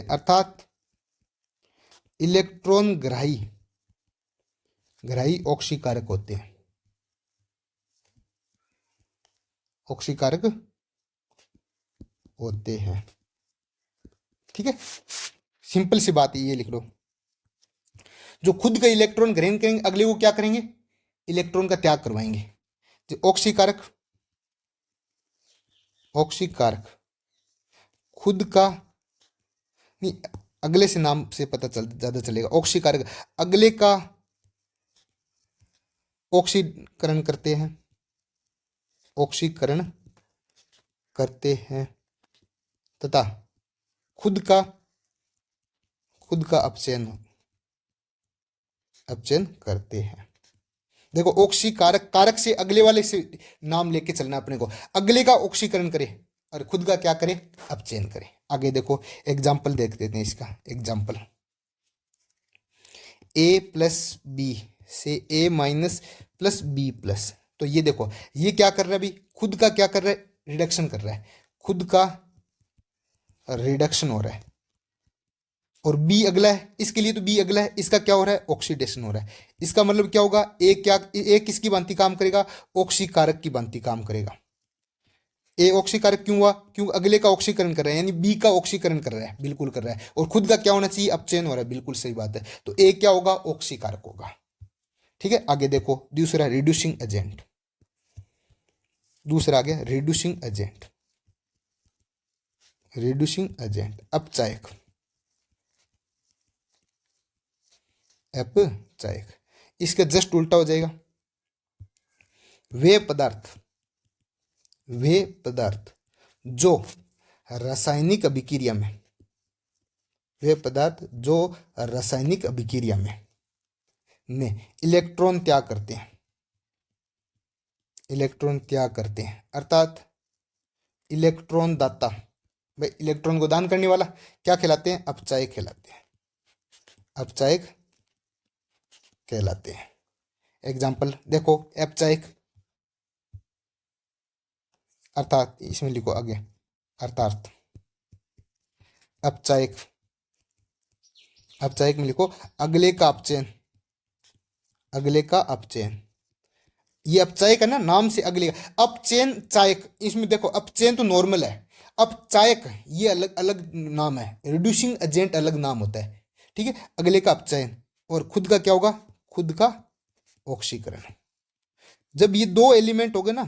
अर्थात इलेक्ट्रॉन ग्राही, ग्राही ऑक्सीकारक होते हैं, ऑक्सीकारक होते हैं। ठीक है, सिंपल सी बात है, ये लिख लो। जो खुद का इलेक्ट्रॉन ग्रहण करेंगे अगले को क्या करेंगे, इलेक्ट्रॉन का त्याग करवाएंगे। जो ऑक्सीकारक, ऑक्सीकारक खुद का नहीं, अगले से नाम से पता चल ज्यादा चलेगा। ऑक्सीकारक अगले का ऑक्सीकरण करते हैं, ऑक्सीकरण करते हैं तथा खुद का, खुद का अपचयन, अपचयन करते हैं। देखो ऑक्सीकारक, कारक से अगले वाले से नाम लेके चलना अपने को। अगले का ऑक्सीकरण करे और खुद का क्या करे, अपचयन करे। आगे देखो एग्जाम्पल देख देते हैं इसका। एग्जाम्पल, ए प्लस बी से ए माइनस प्लस बी प्लस। तो ये देखो ये क्या कर रहा है अभी, खुद का क्या कर रहा है, रिडक्शन कर रहा है, खुद का रिडक्शन हो रहा है। और बी अगला है, इसके लिए तो बी अगला है, इसका क्या हो रहा है, ऑक्सीडेशन हो रहा है। इसका मतलब क्या होगा, ए क्या, ए किसकी भांति काम करेगा, ऑक्सीकारक की भांति काम करेगा। ए ऑक्सीकारक क्यों हुआ, क्यों अगले का ऑक्सीकरण कर रहा है, यानी बी का ऑक्सीकरण कर रहा है, बिल्कुल कर रहा है। और खुद का क्या होना चाहिए, अपचयन हो रहा है, बिल्कुल सही बात है। तो ए क्या होगा, ऑक्सीकारक होगा। ठीक है, आगे देखो दूसरा रिड्यूसिंग एजेंट, दूसरा आ गया रिड्यूसिंग एजेंट, रिड्यूसिंग एजेंट अपचायक, अपचायक। इसका जस्ट उल्टा हो जाएगा, वे पदार्थ, वे पदार्थ जो रासायनिक अभिक्रिया में, वे पदार्थ जो रासायनिक अभिक्रिया में इलेक्ट्रॉन त्याग करते हैं, इलेक्ट्रॉन त्याग करते हैं अर्थात इलेक्ट्रॉन दाता। भाई इलेक्ट्रॉन को दान करने वाला क्या कहलाते हैं, अपचायक कहलाते हैं, अपचायक कहलाते हैं। एग्जाम्पल देखो, अपचायक अर्थात, इसमें लिखो आगे अर्थात, अपचायक, अपचायक में लिखो अगले का अपचयन, अगले का अपचयन। ये अपचायक है ना, नाम से अगले का अपचयन चायक। इसमें देखो अपचयन तो नॉर्मल है, अपचायक ये अलग अलग नाम है, रिड्यूसिंग एजेंट अलग नाम होता है। ठीक है, अगले का अपचयन और खुद का क्या होगा, खुद का ऑक्सीकरण। जब ये दो एलिमेंट हो गए ना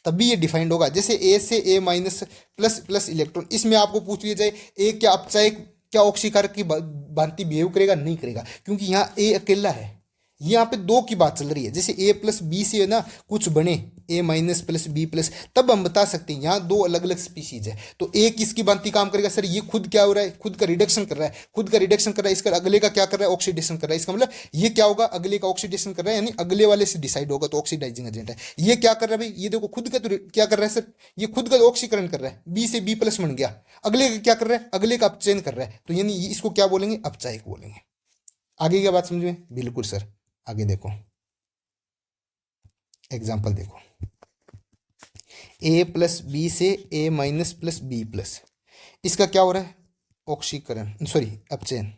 तभी ये डिफाइंड होगा। जैसे ए से ए माइनस प्लस प्लस इलेक्ट्रॉन, इसमें आपको पूछ लिया जाए ए क्या अपचायक, क्या ऑक्सीकारक की भांति बिहेव करेगा, नहीं करेगा, क्योंकि यहाँ ए अकेला है। यहाँ पे दो की बात चल रही है। जैसे ए प्लस बी से है ना कुछ बने, ए माइनस प्लस बी प्लस, तब हम बता सकते हैं यहाँ दो अलग अलग स्पीशीज है। तो ए किसकी भांति काम करेगा, सर ये खुद क्या हो रहा है, खुद का रिडक्शन कर रहा है, खुद का रिडक्शन कर रहा है, इसका अगले का क्या कर रहा है, ऑक्सीडेशन कर रहा है। इसका मतलब ये क्या होगा, अगले का ऑक्सीडेशन कर रहा है, यानी अगले वाले से डिसाइड होगा, तो ऑक्सीडाइजिंग एजेंट है। ये क्या कर रहा है भाई, ये देखो खुद का तो क्या कर रहा है सर, ये खुद का ऑक्सीकरण कर रहा है, बी से बी प्लस बन गया। अगले का क्या कर रहा है, अगले का अपचयन कर रहा है, तो यानी इसको क्या बोलेंगे, अपचायक बोलेंगे। आगे क्या बात समझ में, बिल्कुल सर। आगे देखो एग्जाम्पल देखो, ए प्लस बी से ए माइनस प्लस बी प्लस, इसका क्या हो रहा है, ऑक्सीकरण, सॉरी अपचयन,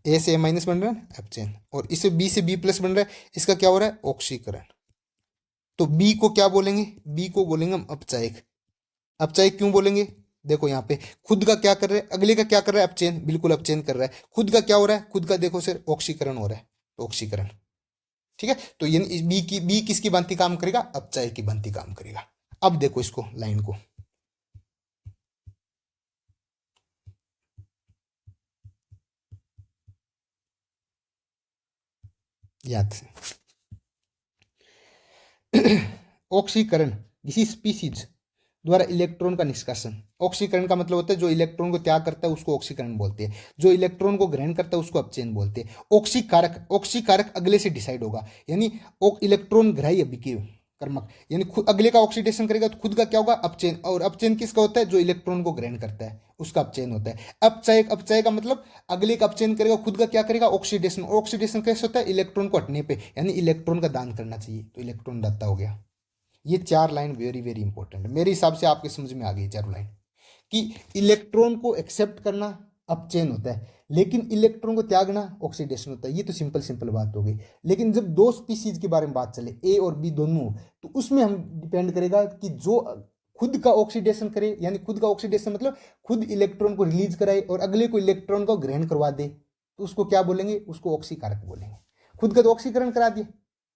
ए से ए माइनस बन रहा है अपचयन, और इसे बी से बी प्लस बन रहा है, इसका क्या हो रहा है ऑक्सीकरण। तो बी को क्या बोलेंगे, बी को बोलेंगे हम अपचायक। अपचायक क्यों बोलेंगे, देखो यहाँ पे खुद का क्या कर रहा है, अगले का क्या कर रहा है अपचयन, बिल्कुल अपचयन कर रहा है, खुद का क्या हो रहा है, खुद का देखो सर ऑक्सीकरण हो रहा है, तो ऑक्सीकरण। ठीक है, तो यानी बी किसकी भांति काम करेगा, अपचायक की भांति काम करेगा। अब देखो इसको लाइन को, याद से ऑक्सीकरण किसी स्पीसीज द्वारा इलेक्ट्रॉन का निष्कासन। ऑक्सीकरण का मतलब होता है जो इलेक्ट्रॉन को त्याग करता है उसको ऑक्सीकरण बोलते हैं, जो इलेक्ट्रॉन को ग्रहण करता है उसको अपचयन बोलते हैं। ऑक्सीकारक, ऑक्सीकारक अगले से डिसाइड होगा, यानी इलेक्ट्रॉन ग्राही अभिक्रिय कर्मक, यानी खुद अगले का ऑक्सीडेशन करेगा तो खुद का क्या होगा अपचयन, और अपचयन किसका होता है, जो इलेक्ट्रॉन को ग्रहण करता है उसका अपचयन होता है। अपचयक, अपचय का मतलब अगले का अपचयन करेगा, खुद का क्या करेगा ऑक्सीडेशन, ऑक्सीडेशन कैसे होता है, इलेक्ट्रॉन को हटने पे, यानी इलेक्ट्रॉन का दान करना चाहिए, तो इलेक्ट्रॉन दाता हो गया। ये चार लाइन वेरी वेरी इंपॉर्टेंट है, मेरे हिसाब से आपके समझ में आ गई चारों लाइन, कि इलेक्ट्रॉन को एक्सेप्ट करना अपचयन होता है, लेकिन इलेक्ट्रॉन को त्यागना ऑक्सीडेशन होता है। ये तो सिंपल सिंपल बात हो गई। लेकिन जब दो स्पीसीज के बारे में बात चले, ए और बी दोनों, तो उसमें हम डिपेंड करेगा कि जो खुद का ऑक्सीडेशन करे, यानी खुद का ऑक्सीडेशन मतलब खुद इलेक्ट्रॉन को रिलीज कराए और अगले को इलेक्ट्रॉन को ग्रहण करवा दे, तो उसको क्या बोलेंगे, उसको ऑक्सीकारक बोलेंगे। खुद का तो ऑक्सीकरण करा दिया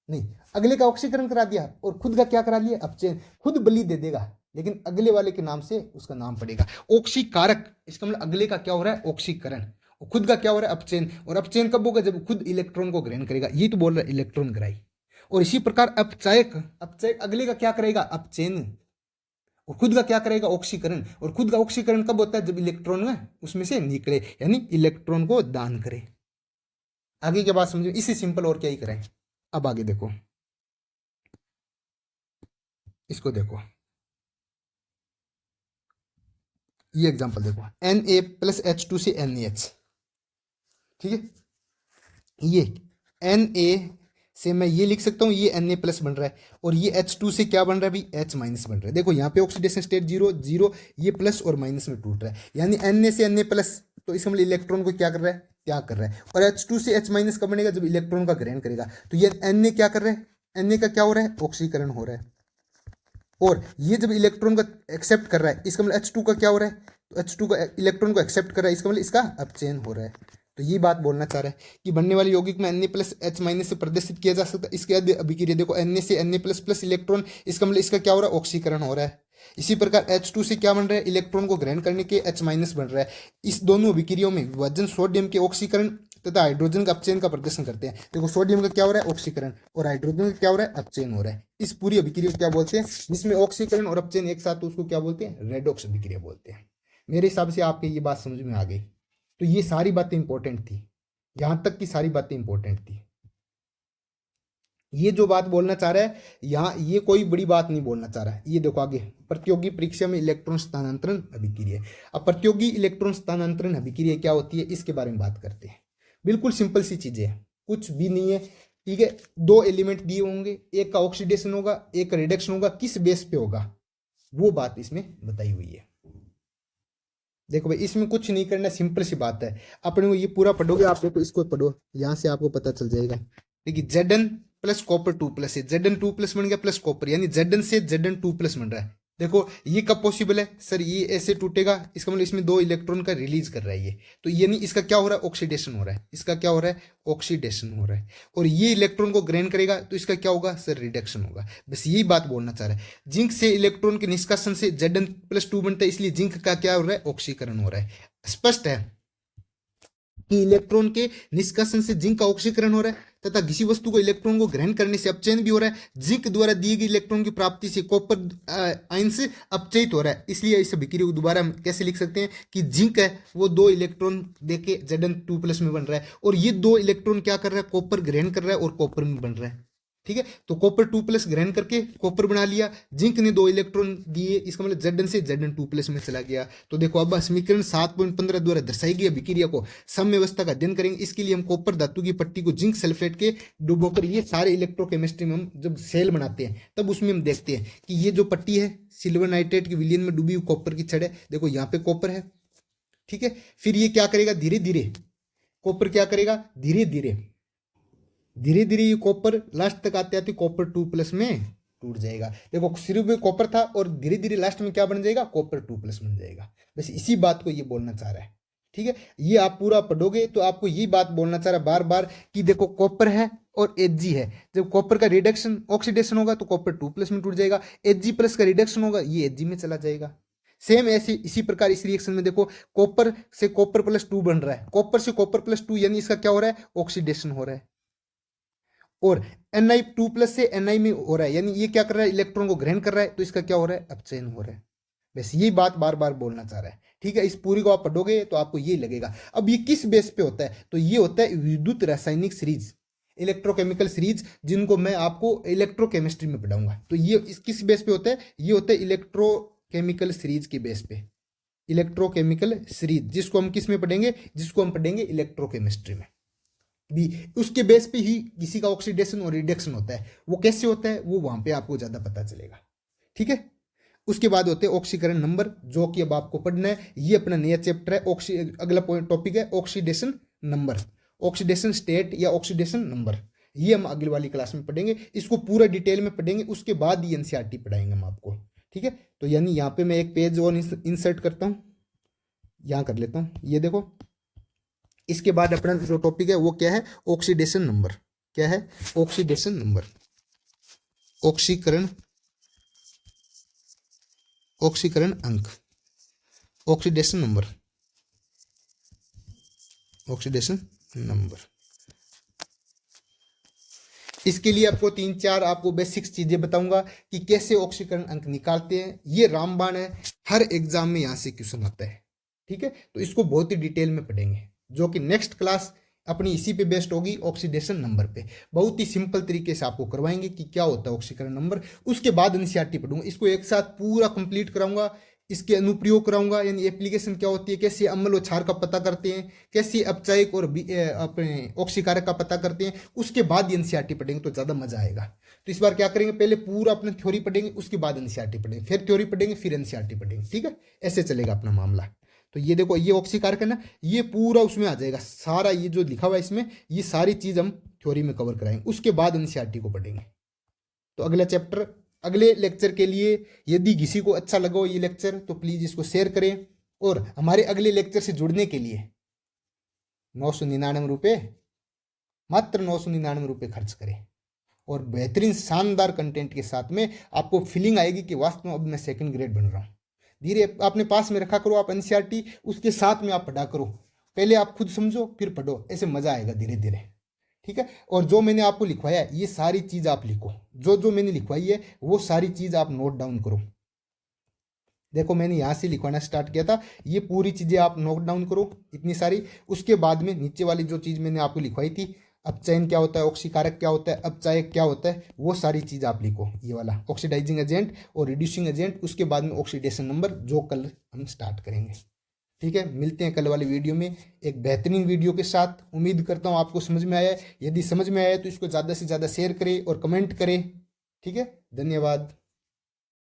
नहीं, अगले का ऑक्सीकरण करा दिया और खुद का क्या करा लिया अपचयन, खुद बलि दे देगा लेकिन अगले वाले के नाम से उसका नाम पड़ेगा ऑक्सीकारक। इसका मतलब अगले का क्या हो रहा है ऑक्सीकरण, और खुद का क्या हो रहा है अपचयन, और अपचयन कब होगा, जब खुद इलेक्ट्रॉन को ग्रहण करेगा, ये तो बोल रहा है इलेक्ट्रॉन ग्राही। और इसी प्रकार अपचायक, अपचायक अगले का क्या करेगा अपचयन, और खुद का क्या करेगा ऑक्सीकरण, और खुद का ऑक्सीकरण कब होता है, जब इलेक्ट्रॉन उसमें से निकले, यानी इलेक्ट्रॉन को दान करे। आगे की बात समझो, इसी सिंपल और क्या ही करें। अब आगे देखो, इसको देखो, ये एग्जांपल देखो, Na+H2 से NaH, ठीक है, ये Na से मैं ये लिख सकता हूँ, ये Na+ बन रहा है, और ये H2 से क्या बन रहा है भाई H- बन रहा है। देखो यहाँ पे ऑक्सीडेशन स्टेट 0 0, ये प्लस और माइनस में टूट रहा है, यानी Na से Na+, तो इसमें इलेक्ट्रॉन को क्या कर रहा है, त्याग कर रहा है, और H2 से H- कब बनेगा, जब इलेक्ट्रॉन का ग्रहण करेगा। तो ये Na क्या कर रहा है, Na का क्या हो रहा है ऑक्सीकरण हो रहा है, और ये जब इलेक्ट्रॉन का एक्सेप्ट कर रहा है, इसका मतलब H2 का क्या हो रहा है, तो H2 का इलेक्ट्रॉन को एक्सेप्ट कर रहा है, इसका मतलब इसका अपचयन हो रहा है। तो ये बात बोलना चाह रहा है कि बनने वाले यौगिक में Na+H- से प्रदर्शित किया जा सकता है। इसके बाद अभिक्रिया देखो, Na से Na++ इलेक्ट्रॉन, इसका मतलब इसका क्या हो रहा है ऑक्सीकरण हो रहा है। इसी प्रकार H2 से क्या बन रहा है, इलेक्ट्रॉन को ग्रहण करने के H- बन रहा है। इस दोनों अभिक्रियाओं में विभाजन सोडियम के ऑक्सीकरण तथा हाइड्रोजन का अपचयन का प्रदर्शन करते हैं। देखो सोडियम का क्या हो रहा है ऑक्सीकरण, और हाइड्रोजन का क्या हो रहा है अपचयन हो रहा है। इस पूरी अभिक्रिया को क्या बोलते हैं, जिसमें ऑक्सीकरण और अपचयन एक साथ, तो उसको क्या बोलते हैं, रेडॉक्स अभिक्रिया बोलते हैं। मेरे हिसाब से आपके ये बात समझ में आ गई। तो ये सारी बातें इंपॉर्टेंट थी, यहां तक की सारी बातें इंपॉर्टेंट थी। ये जो बात बोलना चाह रहा है यहाँ, ये कोई बड़ी बात नहीं बोलना चाह रहा है। ये देखो आगे, प्रतियोगी परीक्षा में इलेक्ट्रॉन स्थानांतरण अभिक्रिया। अब प्रतियोगी इलेक्ट्रॉन स्थानांतरण अभिक्रिया क्या होती है, इसके बारे में बात करते हैं। बिल्कुल सिंपल सी चीजें है, कुछ भी नहीं है, ठीक है। दो एलिमेंट दिए होंगे, एक का ऑक्सीडेशन होगा, एक का रिडक्शन होगा, किस बेस पे होगा, वो बात इसमें बताई हुई है। देखो भाई इसमें कुछ नहीं करना, सिंपल सी बात है। अपने को ये पूरा पढ़ोगे आप, देखो इसको पढ़ो, यहां से आपको पता चल जाएगा। देखिए Zn+Copper 2+ है, Zn2+ बन गया प्लस कॉपर, यानी Zn से Zn2+ बन रहा है। देखो ये कब पॉसिबल है सर, ये ऐसे टूटेगा, इसका मतलब इसमें दो इलेक्ट्रॉन का रिलीज कर रहा है ये, तो यानी इसका क्या हो रहा है ऑक्सीडेशन हो रहा है, इसका क्या हो रहा है ऑक्सीडेशन हो रहा है, और ये इलेक्ट्रॉन को ग्रहण करेगा तो इसका क्या होगा सर रिडक्शन होगा। बस यही बात बोलना चाह रहा है। जिंक से इलेक्ट्रॉन के निष्कासन से Zn+2 बनता है, इसलिए जिंक का क्या हो रहा है ऑक्सीकरण हो रहा है। स्पष्ट है कि इलेक्ट्रॉन के निष्कासन से जिंक का ऑक्सीकरण हो रहा है, तथा किसी वस्तु को इलेक्ट्रॉन को ग्रहण करने से अपचयन भी हो रहा है। जिंक द्वारा दिए गए इलेक्ट्रॉन की प्राप्ति से कॉपर आयन से अपचयित हो रहा है। इसलिए इस अभिक्रिया को दोबारा हम कैसे लिख सकते हैं कि जिंक है वो दो इलेक्ट्रॉन देके Zn2+ में बन रहा है, और ये दो इलेक्ट्रॉन क्या कर रहा है कॉपर ग्रहण कर रहा है और कॉपर में बन रहा है। ठीक है, तो कॉपर 2+ ग्रहण करके कॉपर बना लिया, जिंक ने दो इलेक्ट्रॉन दिए, इसका मतलब Zn से Zn2+ में चला गया। तो देखो अब समीकरण 7.15 द्वारा दर्शाई गई अभिक्रिया को सम व्यवस्था का अध्ययन करेंगे। इसके लिए हम कॉपर धातु की पट्टी को जिंक सल्फेट के डुबोकर, ये सारे इलेक्ट्रोकेमिस्ट्री में हम जब सेल बनाते हैं तब उसमें हम देखते हैं कि ये जो पट्टी है सिल्वर नाइट्रेट की विलियन में डूबी हुई कॉपर की छड़ है, देखो यहाँ पे कॉपर है, ठीक है। फिर ये क्या करेगा, धीरे धीरे कॉपर क्या करेगा, धीरे धीरे धीरे धीरे ये कॉपर लास्ट तक आते आते कॉपर 2+ में टूट जाएगा। देखो शुरू में कॉपर था और धीरे धीरे लास्ट में क्या बन जाएगा, कॉपर 2+ बन जाएगा। बस इसी बात को ये बोलना चाह रहा है, ठीक है। ये आप पूरा पढ़ोगे तो आपको ये बात बोलना चाह रहा है बार बार कि देखो कॉपर है और Hg है, जब कॉपर का रिडक्शन ऑक्सीडेशन होगा तो कॉपर 2+ में टूट जाएगा, Hg+ का रिडक्शन होगा ये Hg में चला जाएगा। सेम ऐसे इसी प्रकार इस रिएक्शन में देखो कॉपर से कॉपर +2 बन रहा है, कॉपर से कॉपर +2 यानी इसका क्या हो रहा है, ऑक्सीडेशन हो रहा है। और Na2+ से Na में हो रहा है, यानी ये क्या कर रहा है, इलेक्ट्रॉन को ग्रहण कर रहा है, तो इसका क्या हो रहा है, अपचयन हो रहा है। बस ये बात बार बार बोलना चाह रहा है, ठीक है। इस पूरी को आप पढ़ोगे तो आपको ये लगेगा। अब ये किस बेस पे होता है, तो ये होता है विद्युत रासायनिक सीरीज, इलेक्ट्रोकेमिकल सीरीज, जिनको मैं आपको इलेक्ट्रोकेमिस्ट्री में पढ़ाऊंगा। तो ये इस किस बेस पे होता है, ये होता है इलेक्ट्रोकेमिकल सीरीज के बेस पे, इलेक्ट्रोकेमिकल सीरीज, जिसको हम किस में पढ़ेंगे, जिसको हम पढ़ेंगे इलेक्ट्रोकेमिस्ट्री में भी। उसके बेस पे ही किसी का ऑक्सीडेशन और रिडक्शन होता है। वो कैसे होता है वो वहां पे आपको ज्यादा पता चलेगा, ठीक है। उसके बाद होते हैं ऑक्सीकरण नंबर, जो कि अब आपको पढ़ना है। ये अपना नया चैप्टर है, अगला टॉपिक है ऑक्सीडेशन नंबर, ऑक्सीडेशन स्टेट या ऑक्सीडेशन नंबर। ये हम अगली वाली क्लास में पढ़ेंगे, इसको पूरा डिटेल में पढ़ेंगे। उसके बाद ये एनसीईआरटी पढ़ाएंगे हम आपको, ठीक है। तो यानी यहाँ पे मैं एक पेज और इंसर्ट करता हूँ, यहाँ कर लेता हूँ, ये देखो। इसके बाद अपना जो टॉपिक है वो क्या है, ऑक्सीडेशन नंबर। क्या है, ऑक्सीडेशन नंबर, ऑक्सीकरण अंक, ऑक्सीडेशन नंबर, ऑक्सीडेशन नंबर। इसके लिए आपको 3-4 आपको बेसिक्स चीजें बताऊंगा कि कैसे ऑक्सीकरण अंक निकालते हैं। ये रामबाण है, हर एग्जाम में यहाँ से क्वेश्चन आता है, ठीक है। तो इसको बहुत ही डिटेल में पढ़ेंगे, जो कि नेक्स्ट क्लास अपनी इसी पे बेस्ड होगी, ऑक्सीडेशन नंबर पे। बहुत ही सिंपल तरीके से आपको करवाएंगे कि क्या होता है ऑक्सीकरण नंबर। उसके बाद एनसीईआरटी पढ़ूंगा, इसको एक साथ पूरा कंप्लीट कराऊंगा, इसके अनुप्रयोग कराऊंगा, यानी एप्लीकेशन क्या होती है, कैसे अम्ल और क्षार का पता करते हैं, कैसे अपचायक और अपने ऑक्सीकारक का पता करते हैं। उसके बाद एनसीईआरटी पढ़ेंगे तो ज़्यादा मजा आएगा। तो इस बार क्या करेंगे, पहले पूरा अपने थ्योरी पढ़ेंगे, उसके बाद एनसीईआरटी पढ़ेंगे, फिर थ्योरी पढ़ेंगे, फिर एनसीईआरटी पढ़ेंगे, ठीक है। ऐसे चलेगा अपना मामला। तो ये देखो, ये ऑक्सीकारक है ना, ये पूरा उसमें आ जाएगा सारा, ये जो लिखा हुआ है इसमें, ये सारी चीज हम थ्योरी में कवर कराएंगे। उसके बाद एनसीईआरटी को पढ़ेंगे। तो अगला चैप्टर अगले लेक्चर के लिए, यदि किसी को अच्छा लगा हो ये लेक्चर तो प्लीज इसको शेयर करें। और हमारे अगले लेक्चर से जुड़ने के लिए 999 रुपये, मात्र 999 रुपये खर्च करें, और बेहतरीन शानदार कंटेंट के साथ में आपको फीलिंग आएगी कि वास्तव में अब मैं सेकंड ग्रेड बन रहा हूँ। धीरे अपने पास में रखा करो आप एनसीईआरटी, उसके साथ में आप पढ़ा करो। पहले आप खुद समझो फिर पढ़ो, ऐसे मजा आएगा धीरे धीरे, ठीक है। और जो मैंने आपको लिखवाया है ये सारी चीज आप लिखो, जो जो मैंने लिखवाई है वो सारी चीज आप नोट डाउन करो। देखो मैंने यहाँ से लिखवाना स्टार्ट किया था, ये पूरी चीजें आप नोट डाउन करो इतनी सारी। उसके बाद में नीचे वाली जो चीज मैंने आपको लिखवाई थी, अपचयन क्या होता है, ऑक्सीकारक क्या होता है, अपचायक क्या होता है, वो सारी चीज आप लिखो। ये वाला ऑक्सीडाइजिंग एजेंट और रिड्यूसिंग एजेंट, उसके बाद में ऑक्सीडेशन नंबर, जो कल हम स्टार्ट करेंगे, ठीक है। मिलते हैं कल वाले वीडियो में एक बेहतरीन वीडियो के साथ। उम्मीद करता हूँ आपको समझ में आया है। यदि समझ में आया तो इसको ज़्यादा से ज़्यादा शेयर करें और कमेंट करें, ठीक है। धन्यवाद।